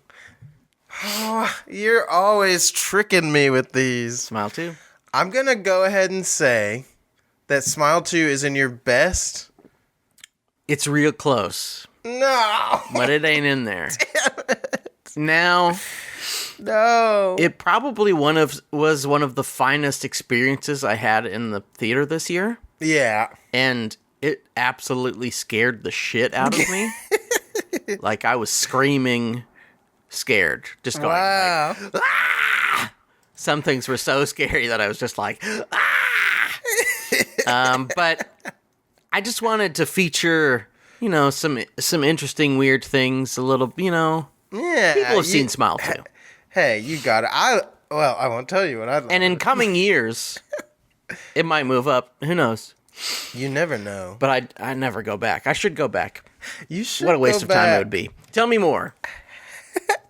You're always tricking me with these. Smile 2. I'm going to go ahead and say that Smile 2 is in your best. It's real close, No. but it ain't in there. Damn it. Now, No. it probably was one of the finest experiences I had in the theater this year. Yeah. And it absolutely scared the shit out of me. Like, I was screaming, scared. Just going, Wow. like, ah! Some things were so scary that I was just like, ah! But I just wanted to feature, some interesting, weird things, a little, Yeah. people have seen Smile too. Hey, you got it. I won't tell you what I'd like. And in coming years, it might move up. Who knows? You never know. But I never go back. I should go back. You should. What a waste go of time back. it would be. Tell me more.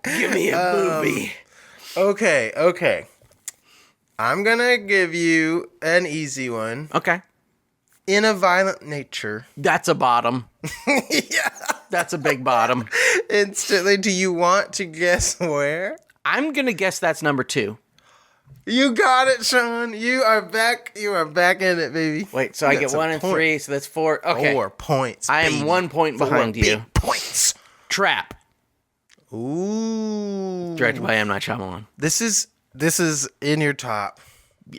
Give me a movie. Okay. I'm gonna give you an easy one. Okay. In a Violent Nature. That's a bottom. Yeah. That's a big bottom. Instantly. Do you want to guess where? I'm going to guess that's number 2. You got it, Sean. You are back. You are back in it, baby. Wait, so I get 1 and 3, so that's 4. Okay. 4 points. I am baby. 1 point behind you. Big points. Trap. Ooh. Directed by M. Night Shyamalan. This is in your top.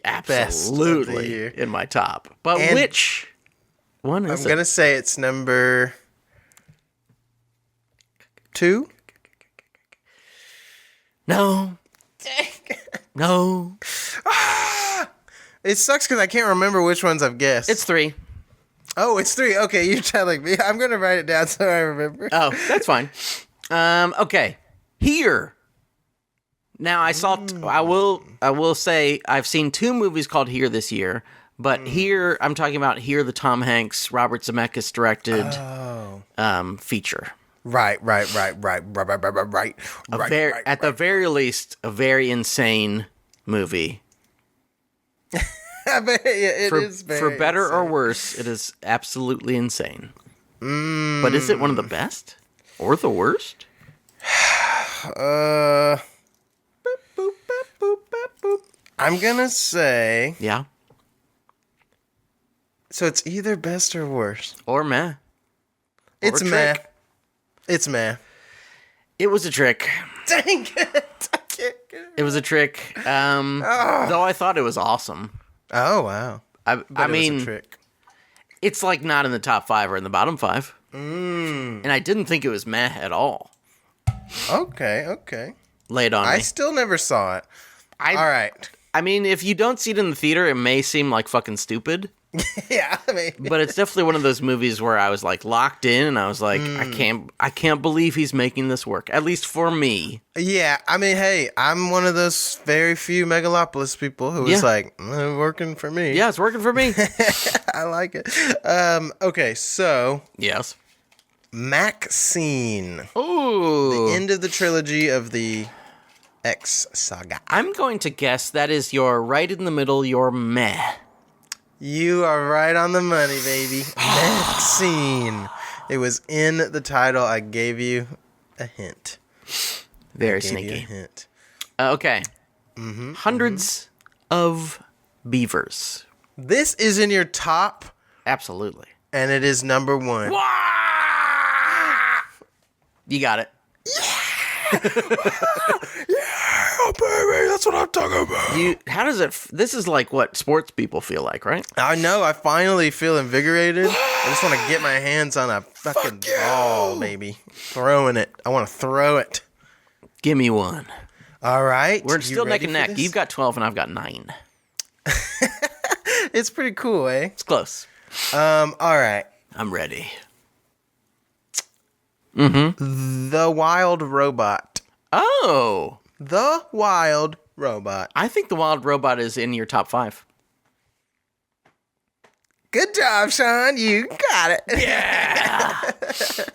Absolutely in my top. But And which one is I'm it? gonna say it's number 2. No. No. It sucks because I can't remember which ones I've guessed. It's 3. Oh, it's 3. Okay, you're telling me. I'm going to write it down so I remember. Oh, that's fine. Okay. Here. Now, I will say I've seen 2 movies called Here this year, but Here, I'm talking about Here, the Tom Hanks, Robert Zemeckis directed feature. Right. At the very least, a very insane movie. It is very for better insane. or worse, it is absolutely insane. But is it one of the best or the worst? I'm gonna say. Yeah. So it's either best or worst. Or meh. It's meh. It's meh. It was a trick. Dang it! I can't get it. It was a trick. Though I thought it was awesome. Oh wow! I mean, it was a trick. It's like not in the top 5 or in the bottom 5. And I didn't think it was meh at all. Okay. Lay it on me. I still never saw it. All right. I mean, if you don't see it in the theater, it may seem like fucking stupid. Yeah, I mean, But it's definitely one of those movies where I was like locked in, and I was like, I can't believe he's making this work. At least for me. yeah. I mean, hey, I'm one of those very few Megalopolis people who is like, working for me. Yeah, it's working for me. I like it. Okay, so Yes. Maxine, Ooh. the end of the trilogy of the X saga. I'm going to guess that is your right in the middle, your meh. You are right on the money, baby. Maxine. It was in the title. I gave you a hint. Very Gave you a sneaky. hint. Okay. Hundreds of beavers. This is in your top, Absolutely. and it is number 1. You got it. Oh, baby, that's what I'm talking about. How does it? This is like what sports people feel like, right? I know. I finally feel invigorated. I just want to get my hands on a fucking ball, baby. Throwing it. I want to throw it. Give me one. All right. We're You still neck ready and for neck. this? You've got 12 and I've got 9. It's pretty cool, eh? It's close. All right. I'm ready. The Wild Robot. Oh, The Wild Robot. I think the Wild Robot is in your top 5. Good job, Sean. You got it. Yeah.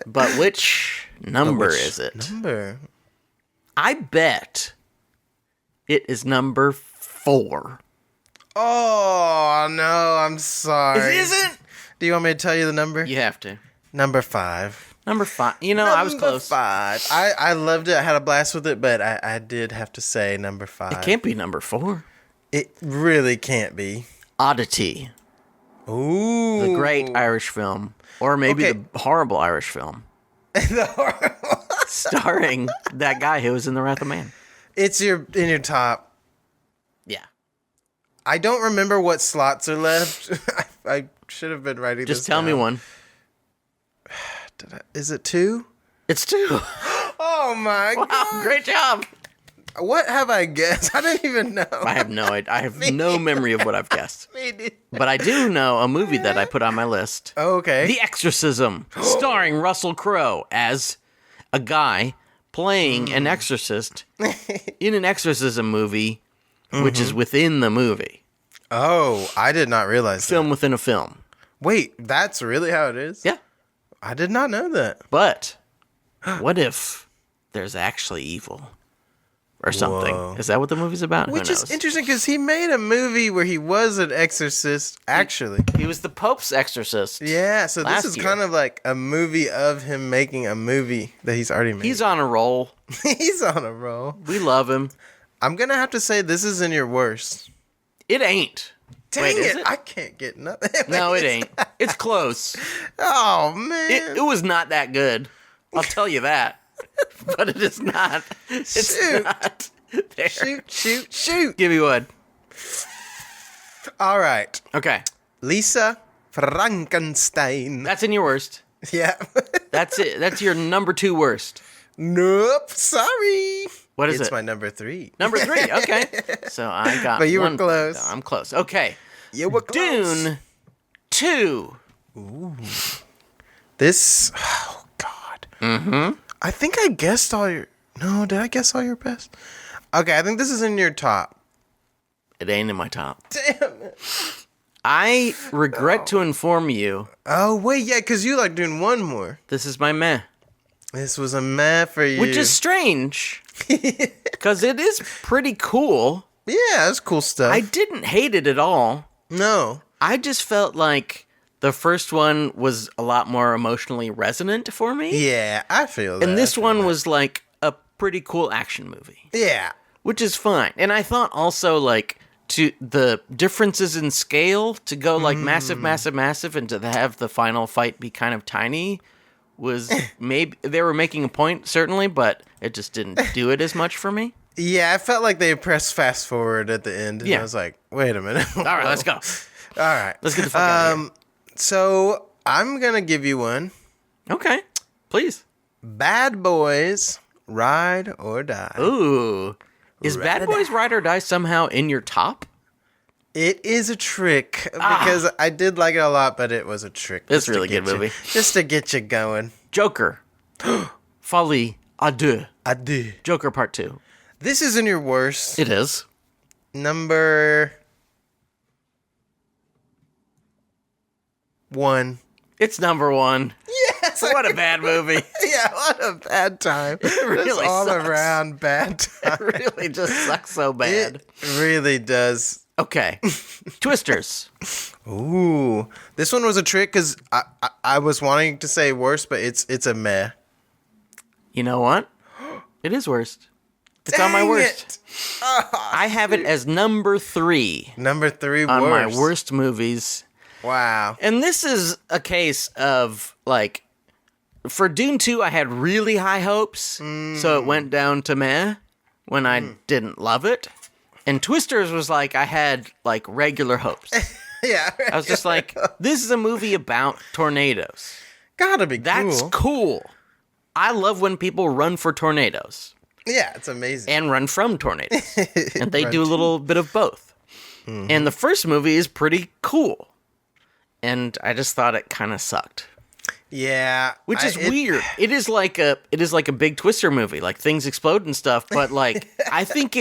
But which number is it? Number. I bet it is number 4. Oh, no. I'm sorry. It isn't? Do you want me to tell you the number? You have to. Number 5. Number 5. You know, I was Number close. 5. I loved it. I had a blast with it, but I did have to say number 5. It can't be number 4. It really can't be. Oddity. Ooh. The great Irish film. Or maybe Okay. the horrible Irish film. The horrible. Starring that guy who was in The Wrath of Man. It's in your top. Yeah. I don't remember what slots are left. I should have been writing this Just tell me down. one. Is it 2? It's 2. Oh my Wow, god. great job. What have I guessed? I don't even know. I have no idea. I have no memory of what I've guessed. Me But I do know a movie that I put on my list. Okay. The Exorcism, starring Russell Crowe as a guy playing an exorcist in an exorcism movie, which is within the movie. Oh, I did not realize that. Film within a film. Wait, that's really how it is? Yeah. I did not know that. But what if there's actually evil or something? Whoa. Is that what the movie's about? Which Who is knows? interesting because he made a movie where he was an exorcist, actually. He was the Pope's exorcist. Yeah, so this Last is year. kind of like a movie of him making a movie that he's already made. He's on a roll. He's on a roll. We love him. I'm going to have to say this is in your worst. It ain't. Dang Wait, is it. it? I can't get nothing. No, it ain't. It's close. Oh, man. It was not that good. I'll tell you that. But it is not. It's Shoot. not there. Shoot. Give me one. All right. Okay. Lisa Frankenstein. That's in your worst. Yeah. That's it. That's your number 2 worst. Nope. Sorry. What is It's it? my number 3. Number 3. Okay. So I got But you were one point, close. though. I'm close. Okay. You were close. Dune 2. Ooh. This, oh, God. Mm-hmm. I think I guessed all your, no, did I guess all your best? Okay, I think this is in your top. It ain't in my top. Damn it. I regret to inform you. Oh, wait, yeah, because you like doing one more. This is my meh. This was a meh for you. Which is strange. Because it is pretty cool. Yeah, it's cool stuff. I didn't hate it at all. No. I just felt like the first one was a lot more emotionally resonant for me. Yeah, I feel that. And this one was like a pretty cool action movie. Yeah. Which is fine. And I thought also like to the differences in scale to go like massive, and to have the final fight be kind of tiny was maybe they were making a point, certainly, but it just didn't do it as much for me. Yeah, I felt like they pressed fast forward at the end. And I was like, wait a minute. All right, let's go. All right. Let's get the fuck out of here. So I'm going to give you one. Okay, please. Bad Boys, Ride or Die. Ooh. Is Bad Boys Ride or Die somehow in your top? It is a trick because I did like it a lot, but it was a trick. It's a really good movie. Just to get you going. Joker. Folie à deux. Adieu. Joker Part 2. This is in your worst. It is. Number 1. It's number 1. Yes. What a bad movie. Yeah, what a bad time. It really Just all sucks. around bad time. It really just sucks so bad. It really does. Okay. Twisters. Ooh, this one was a trick because I was wanting to say worst, but it's a meh. You know what? It is worst. It's on my Dang worst. it. Oh, I have it as number 3 number 3 on worst. my worst movies. Wow. And this is a case of, like, for Dune 2, I had really high hopes, so it went down to meh when I didn't love it. And Twisters was like, I had, like, regular hopes. Yeah. I was just like, this is a movie about tornadoes. Gotta be That's cool. cool. I love when people run for tornadoes Yeah, it's amazing. and run from tornadoes. And they do a little bit of both. And the first movie is pretty cool. And I just thought it kind of sucked. Yeah. Which is weird. It is like a big Twister movie. Like things explode and stuff, but like I think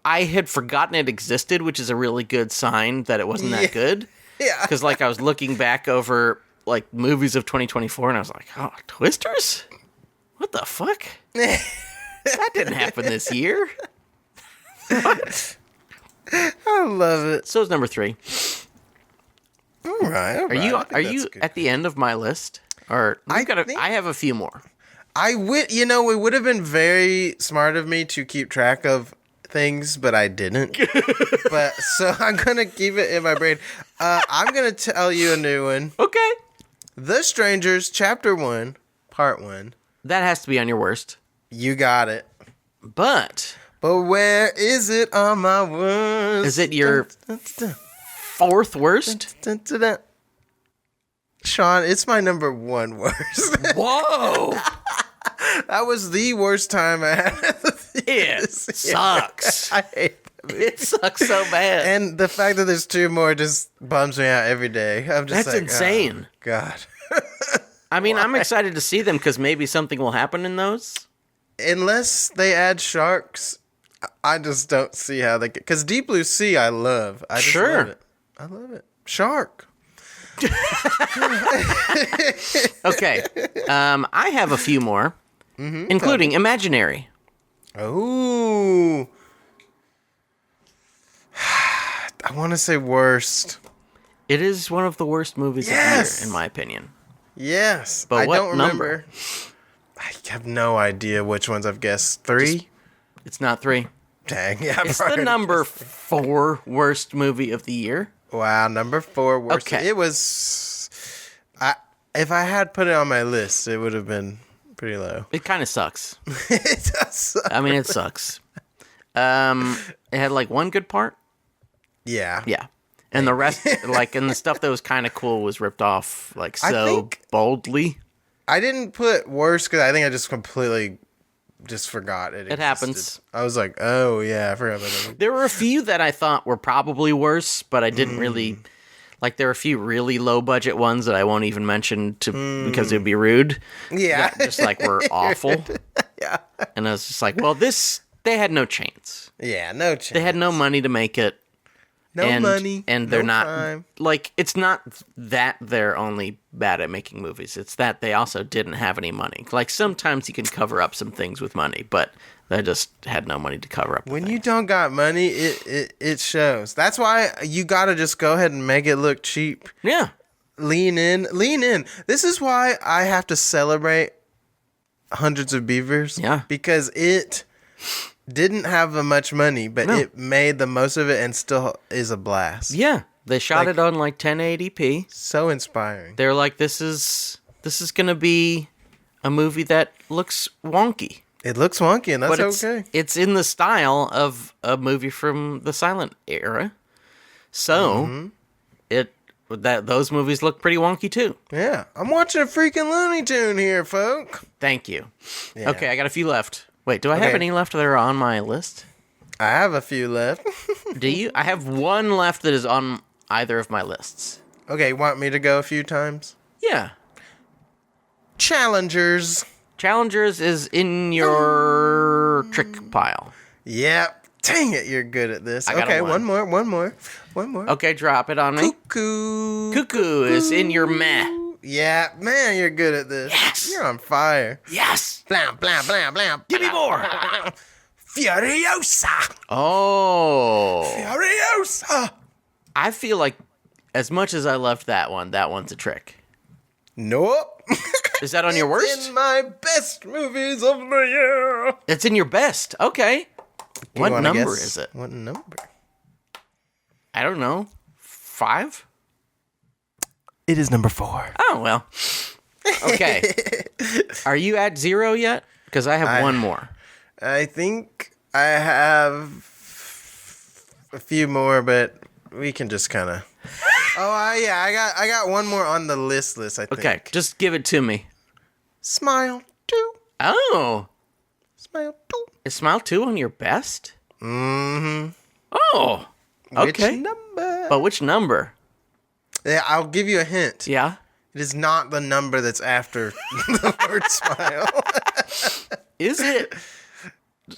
I had forgotten it existed, which is a really good sign that it wasn't that good. Yeah. Because like I was looking back over like movies of 2024 and I was like, oh, Twisters? What the fuck? That didn't happen this year. What? I love it. So is number 3. All right. Are you at the end of my list? Or I have a few more. It would have been very smart of me to keep track of things, but I didn't. But so I'm gonna keep it in my brain. I'm gonna tell you a new one. Okay. The Strangers, Chapter 1, Part 1. That has to be on your worst. You got it. But where is it on my worst? is it your 4th worst? Sean, it's my number 1 worst. Whoa! That was the worst time I had. It sucks. I hate It sucks so bad. And the fact that there's 2 more just bums me out every day. I'm just That's like, insane. Oh, God. I mean, I'm excited to see them because maybe something will happen in those. Unless they add sharks, I just don't see how they get. Because Deep Blue Sea, I love. I just love it. I love it. Shark. Okay. I have a few more, including Imaginary. Oh. I want to say worst. It is one of the worst movies of the year, in my opinion. Yes. But I what don't remember. number? I have no idea which ones I've guessed. 3? It's not 3. Dang. Yeah, It's the number 4 worst movie of the year. Wow, number 4 worst. Okay. It was. If I had put it on my list, it would have been pretty low. It kind of sucks. It does suck. I mean, it sucks. It had like one good part. Yeah. Yeah. And the rest, like, and the stuff that was kind of cool was ripped off, like, I so think- boldly. I didn't put worst because I think I just completely forgot it. It happens. I was like, oh, yeah, I forgot about that. There were a few that I thought were probably worse, but I didn't really, Like, there are a few really low-budget ones that I won't even mention because it would be rude. Yeah. That just, like, were awful. Yeah. And I was just like, well, they had no chance. Yeah, no chance. They had no money to make it. No money. And they're no not, time. like, it's not that they're only bad at making movies. It's that they also didn't have any money. Like, sometimes you can cover up some things with money, but they just had no money to cover up. When you don't got money, it shows. That's why you gotta just go ahead and make it look cheap. Yeah. Lean in. This is why I have to celebrate Hundreds of Beavers. Yeah. Because it didn't have much money, but it made the most of it and still is a blast. Yeah. They shot it on like 1080p. So inspiring. They're like, this is gonna be a movie that looks wonky. It looks wonky, and that's But okay. it's in the style of a movie from the silent era. So those movies look pretty wonky too. Yeah. I'm watching a freaking Looney Tune here, folk. Thank you. Yeah. Okay, I got a few left. Wait, do I have any left that are on my list? I have a few left. Do you? I have one left that is on either of my lists. Okay, want me to go a few times? Yeah. Challengers. Challengers is in your trick pile. Yep. Dang it, you're good at this. I got Okay, one. one more. Okay, drop it on me. Cuckoo is in your meh. Yeah, man, you're good at this. Yes. You're on fire. Yes. Blam, blam, blam, blam. Give me more. Furiosa. Oh. Furiosa. I feel like as much as I loved that one's a trick. Nope. Is that on your worst? In my best movies of the year. It's in your best. Okay. What number is it? What number? I don't know. 5? It is number 4. Oh, well. Okay. Are you at 0 yet? Because I have one more. I think I have a few more, but we can just kind of. Yeah, I got one more on the list. I think. Okay, just give it to me. Smile 2. Oh. Smile 2. Is Smile 2 on your best? Mm-hmm. Oh. Okay. Which number? But which number? Yeah, I'll give you a hint. Yeah. It is not the number that's after the word smile. Is it?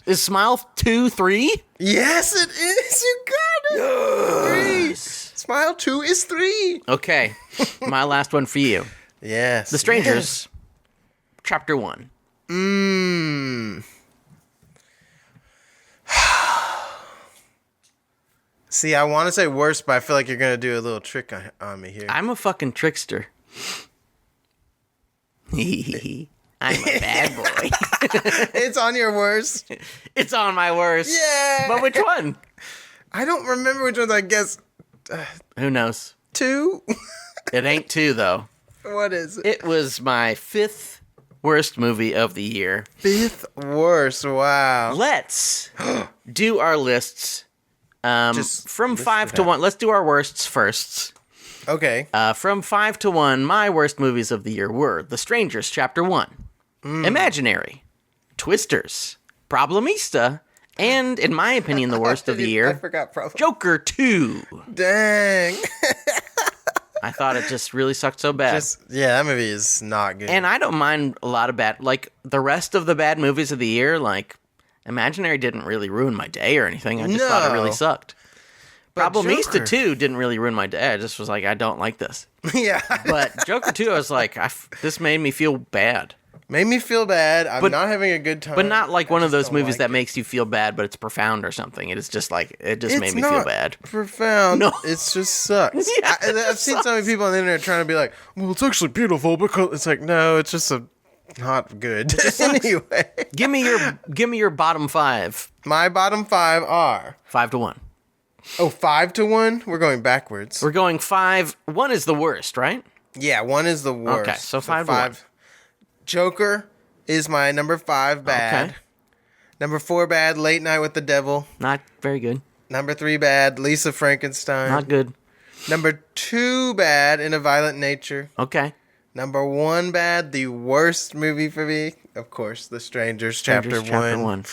Is Smile 2 3? Yes, it is. You got it. Yes. 3. Smile 2 is 3. Okay. My last one for you. Yes. The Strangers. Chapter 1. See, I want to say worse, but I feel like you're going to do a little trick on me here. I'm a fucking trickster. I'm a bad boy. It's on your worst. It's on my worst. Yeah. But which one? I don't remember which ones. I guess Who knows? 2. It ain't 2, though. What is it? It was my 5th worst movie of the year. 5th worst. Wow. Let's do our lists Just from list 5 it to out. 1. Let's do our worsts first. Okay. From 5 to 1, my worst movies of the year were The Strangers, Chapter 1, Imaginary, Twisters, Problemista, and, in my opinion, the worst of the I year, forgot probably. Joker 2. Dang. I thought it just really sucked so bad. That movie is not good. And I don't mind a lot of bad, like, the rest of the bad movies of the year, like, Imaginary didn't really ruin my day or anything. I just thought it really sucked. But Problemista Joker- 2 didn't really ruin my day. I just was like, I don't like this. Yeah. But Joker 2, I was like, this made me feel bad. Made me feel bad. I'm not having a good time. But not like one of those don't movies like that it. makes you feel bad, but it's profound or something. It is just like, it just made It's me feel not bad. profound. No. It's just sucks. Yeah, I've seen so many people on the internet trying to be like, well, it's actually beautiful because it's like, no, it's just not good. Anyway. Give me your bottom 5. My bottom 5 are 5 to 1. 5 to 1. We're going backwards. We're going 5. 1 is the worst, right? Yeah, 1 is the worst. Okay, so 5 to 1. Joker is my number 5 bad. Okay. Number 4 bad, Late Night with the Devil. Not very good. Number 3 bad, Lisa Frankenstein. Not good. Number 2 bad, In a Violent Nature. Okay. Number 1 bad, the worst movie for me, of course, The Strangers, Chapter 1.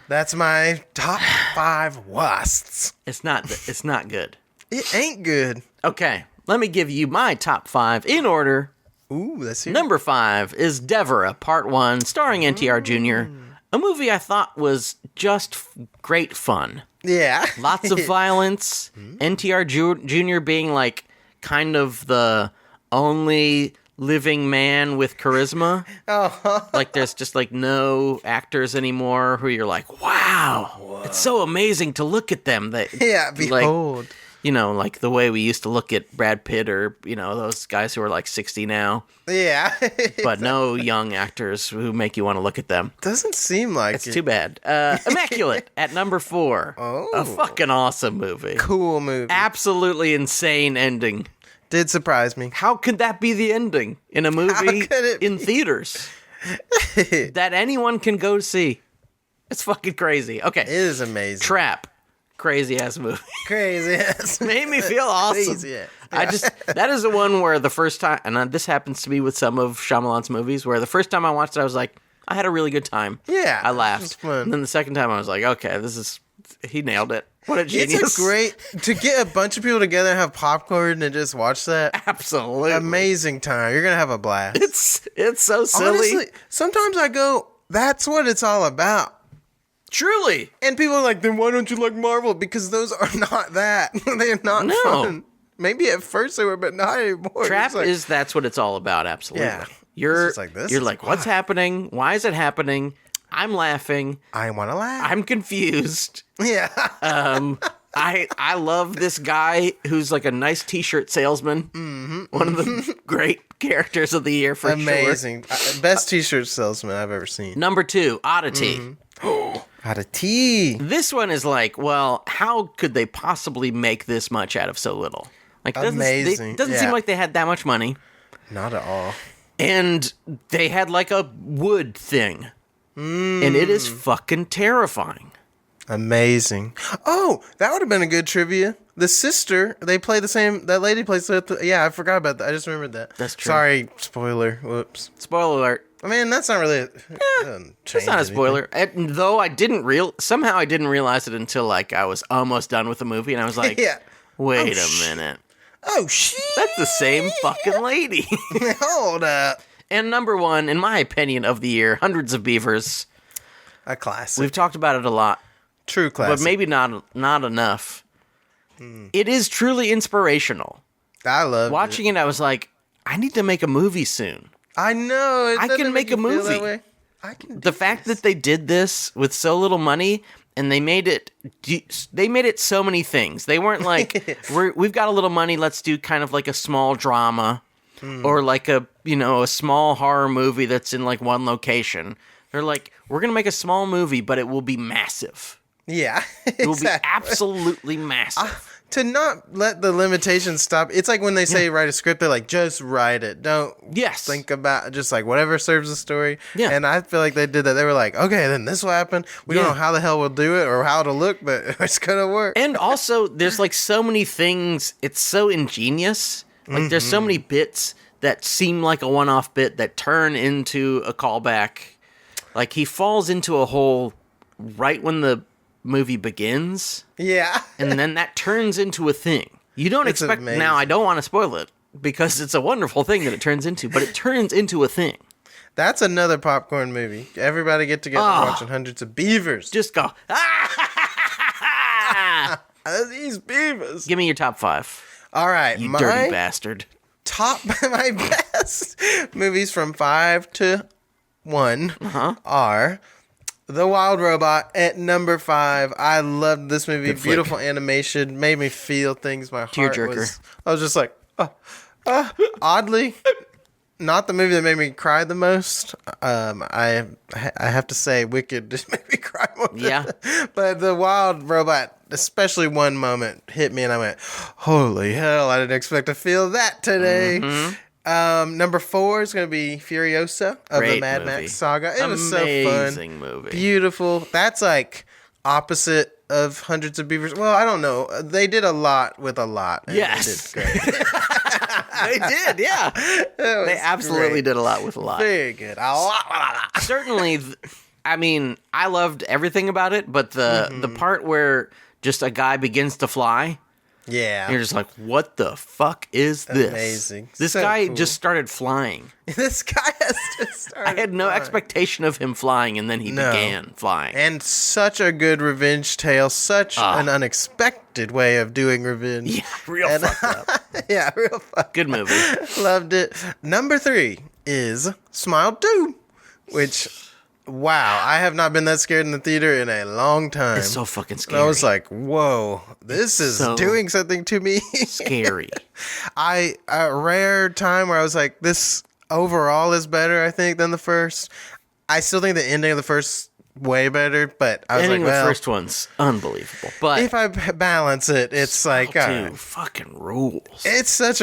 That's my top 5 worsts. It's not good. It ain't good. Okay, let me give you my top 5 in order. Ooh, let's hear. Number 5 is Deborah, Part 1, starring NTR Jr., a movie I thought was just great fun. Yeah. Lots of violence. NTR Jr. being like kind of the only living man with charisma. Like there's just like no actors anymore who you're like, wow, it's so amazing to look at them. Behold. Like, you know, like the way we used to look at Brad Pitt or, you know, those guys who are like 60 now. Yeah. But no young actors who make you want to look at them. Doesn't seem like It's too bad. Immaculate at number 4. Oh. A fucking awesome movie. Cool movie. Absolutely insane ending. Did surprise me. How could that be the ending in a movie in be? theaters that anyone can go see? It's fucking crazy. Okay. It is amazing. Trap. Crazy ass movie. Crazy ass. Made me feel awesome. Crazy ass. That is the one where the first time, and this happens to be with some of Shyamalan's movies, where the first time I watched it, I was like, I had a really good time. Yeah. I laughed. It was fun. And then the second time I was like, okay, he nailed it. What a genius. It's a great, to get a bunch of people together and have popcorn and just watch that. Absolutely. Amazing time. You're going to have a blast. It's so silly. Honestly, sometimes I go, that's what it's all about. Truly. And people are like, then why don't you like Marvel? Because those are not that. They're not fun. Maybe at first they were, but not anymore. Trap that's what it's all about, absolutely. Yeah. You're This you're is like, what's happening? Why is it happening? I'm laughing. I want to laugh. I'm confused. Yeah. I love this guy who's like a nice t-shirt salesman. Mm-hmm. One of the great characters of the year for Amazing. sure. Best t-shirt salesman I've ever seen. Number 2, Oddity. Oddity. This one is like, well, how could they possibly make this much out of so little? Like, Amazing. Doesn't seem like they had that much money. Not at all. And they had like a wood thing. And it is fucking terrifying. Amazing. Oh, that would have been a good trivia. The sister, they play the same, that lady plays yeah, I forgot about that. I just remembered that. That's true. Sorry, spoiler. Whoops. Spoiler alert. I mean, that's not really, It's not a spoiler. Though I didn't somehow I didn't realize it until like I was almost done with the movie and I was like, Yeah. wait a minute. Oh, shit. That's the same fucking lady. Hold up. And number 1, in my opinion, of the year, Hundreds of Beavers. A classic. We've talked about it a lot, True classic. but maybe not enough. It is truly inspirational. I love Watching it, I was like, I need to make a movie soon. I know. I can make a movie. The fact that they did this with so little money and they made it so many things. They weren't like, we've got a little money, let's do kind of like a small drama or like a small horror movie that's in like one location. They're like, we're going to make a small movie, but it will be massive. Yeah. It will be absolutely massive. To not let the limitations stop. It's like when they say write a script, they're like, just write it. Don't think about just like whatever serves the story. Yeah. And I feel like they did that. They were like, okay, then this will happen. We don't know how the hell we'll do it or how it'll look, but it's going to work. And also, there's like so many things. It's so ingenious. Like there's so many bits that seem like a one-off bit that turn into a callback. Like he falls into a hole right when the movie begins. Yeah. And then that turns into a thing. You don't expect... amazing. Now, I don't want to spoil it because it's a wonderful thing that it turns into, but it turns into a thing. That's another popcorn movie. Everybody get together watching Hundreds of Beavers. Just go... These beavers. Give me your top 5. All right. You dirty bastard. My best movies from 5 to 1 are The Wild Robot at number 5. I loved this movie. Good flick. Beautiful animation. Made me feel things. My heart Tearjerker. I was just like, oddly, not the movie that made me cry the most. I have to say, Wicked just made me cry more. Yeah. But The Wild Robot, especially one moment, hit me and I went, holy hell, I didn't expect to feel that today. Number 4 is going to be Furiosa of the Mad Max saga. It was so fun. Amazing movie. Beautiful. That's like opposite of Hundreds of Beavers. Well, I don't know. They did a lot with a lot. Yes. They did great. They did, yeah. They absolutely did a lot with a lot. Very good. A lot. Certainly, I mean, I loved everything about it, but the part where just a guy begins to fly, Yeah. You're just like, what the fuck is this? Amazing. This So guy cool. just started flying. This guy has just started I had no flying. expectation of him flying, and then he began flying. And such a good revenge tale. Such an unexpected way of doing revenge. Yeah, real fucked up. Yeah, real fucked. Good movie. Loved it. Number 3 is Smile 2, which, wow, I have not been that scared in the theater in a long time. It's so fucking scary. I was like, whoa, this is so doing something to me. scary. A rare time where I was like, this overall is better, I think, than the first. I still think the ending of the first way better, but I was Ending like, well, the first one's unbelievable. But if I balance it, it's like, all right. fucking rules. It's such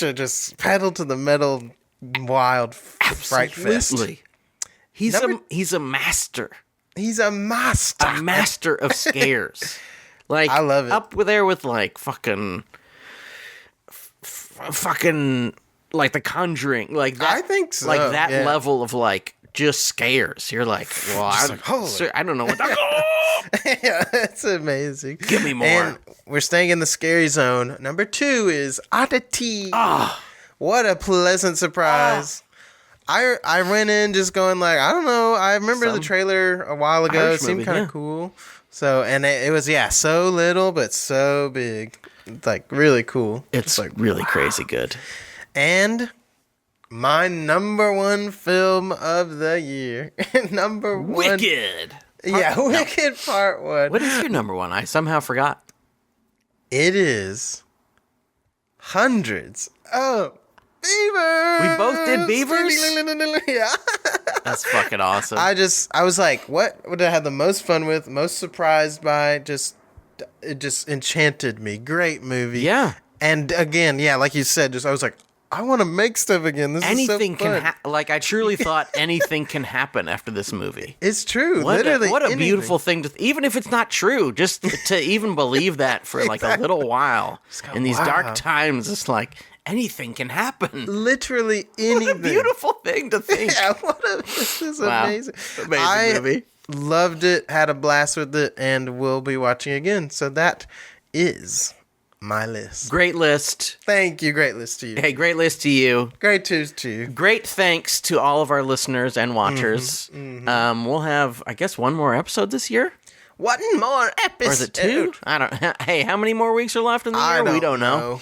a just pedal to the metal, wild fright fest. Absolutely. He's a master. He's a master. A master of scares. Like, I love it. Up there with like fucking like The Conjuring, like that. I think so, Like that yeah. level of like just scares. You're like, well, I don't know what. Yeah, it's amazing. Give me more. And we're staying in the scary zone. Number 2 is Appétit. What a pleasant surprise. I went in just going like, I don't know. I remember the trailer a while ago. Irish It seemed movie, kind of yeah. cool. So, and it was, so little, but so big. It's like really cool. It's like really crazy good. And my number 1 film of the year. Number 1. Wicked. Wicked Part 1. What is your number 1? I somehow forgot. It is Hundreds of Beavers. We both did Beavers? Yeah. That's fucking awesome. I was like, what would I have the most fun with, most surprised by? It just enchanted me. Great movie. Yeah. And again, like you said, I was like, I want to make stuff again. This anything is so fun. can like I truly thought anything can happen after this movie. It's true. What Literally, what a anything. beautiful thing to even if it's not true, just to even believe that for like a little while in these dark times. It's like anything can happen. Literally anything. What a beautiful thing to think. Yeah, this is Wow. amazing. Amazing movie. Loved it, had a blast with it, and will be watching again. So that is my list. Great list. Thank you. Great list to you. Hey, great list to you. Great twos to you. Great thanks to all of our listeners and watchers. We'll have, I guess, one more episode this year. One more episode. Or is it 2? I don't. Hey, how many more weeks are left in the year? We don't know.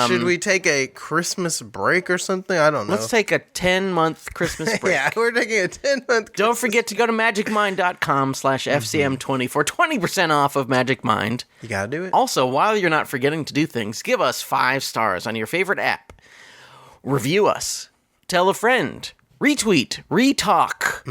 Should we take a Christmas break or something? I don't know. Let's take a 10-month Christmas break. Yeah, we're taking a 10-month. Don't forget to go to magicmind.com/FCM20 for 20% off of Magic Mind. You gotta do it. Also, while you're not forgetting to do things, give us 5 stars on your favorite app. Review us. Tell a friend. Retweet. Retalk.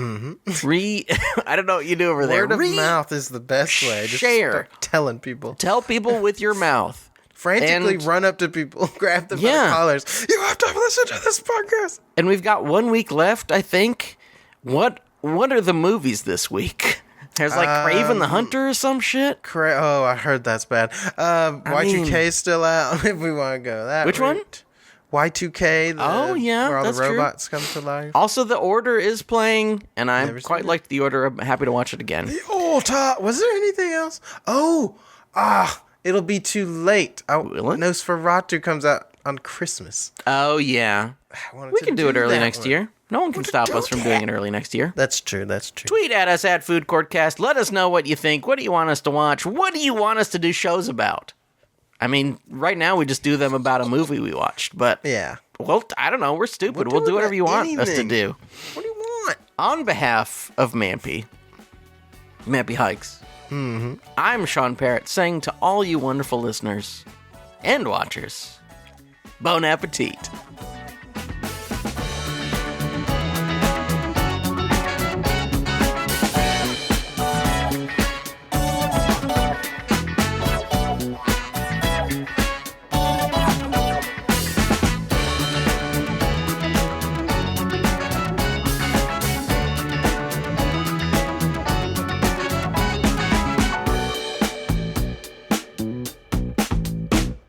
I don't know what you do over there. Word of mouth is the best way. Just Share. start telling people. Tell people with your mouth. Frantically And- run up to people, grab them by Yeah. the collars. You have to listen to this podcast. And we've got 1 week left, I think. What are the movies this week? There's like Craven the Hunter or some shit. Oh, I heard that's bad. Y2K still out if we want to go that Which one? route. Y2K. Oh, yeah, where all that's the true. robots come to life. Also, The Order is playing, and I Never quite seen it. liked The Order. I'm happy to watch it again. The Ulta. Was there anything else? It'll be too late. Will it? Nosferatu comes out on Christmas. Oh, yeah. I wanted We to can do it early that next one. year. No one can stop us from doing it early next year. That's true. That's true. Tweet at us at Food Courtcast. Let us know what you think. What do you want us to watch? What do you want us to do shows about? I mean, right now we just do them about a movie we watched, but Yeah. well, I don't know. We're stupid. We'll We'll do do whatever you want us to anything. do. What do you want? On behalf of Mampy Hikes, I'm Sean Parrott saying to all you wonderful listeners and watchers, bon appetit.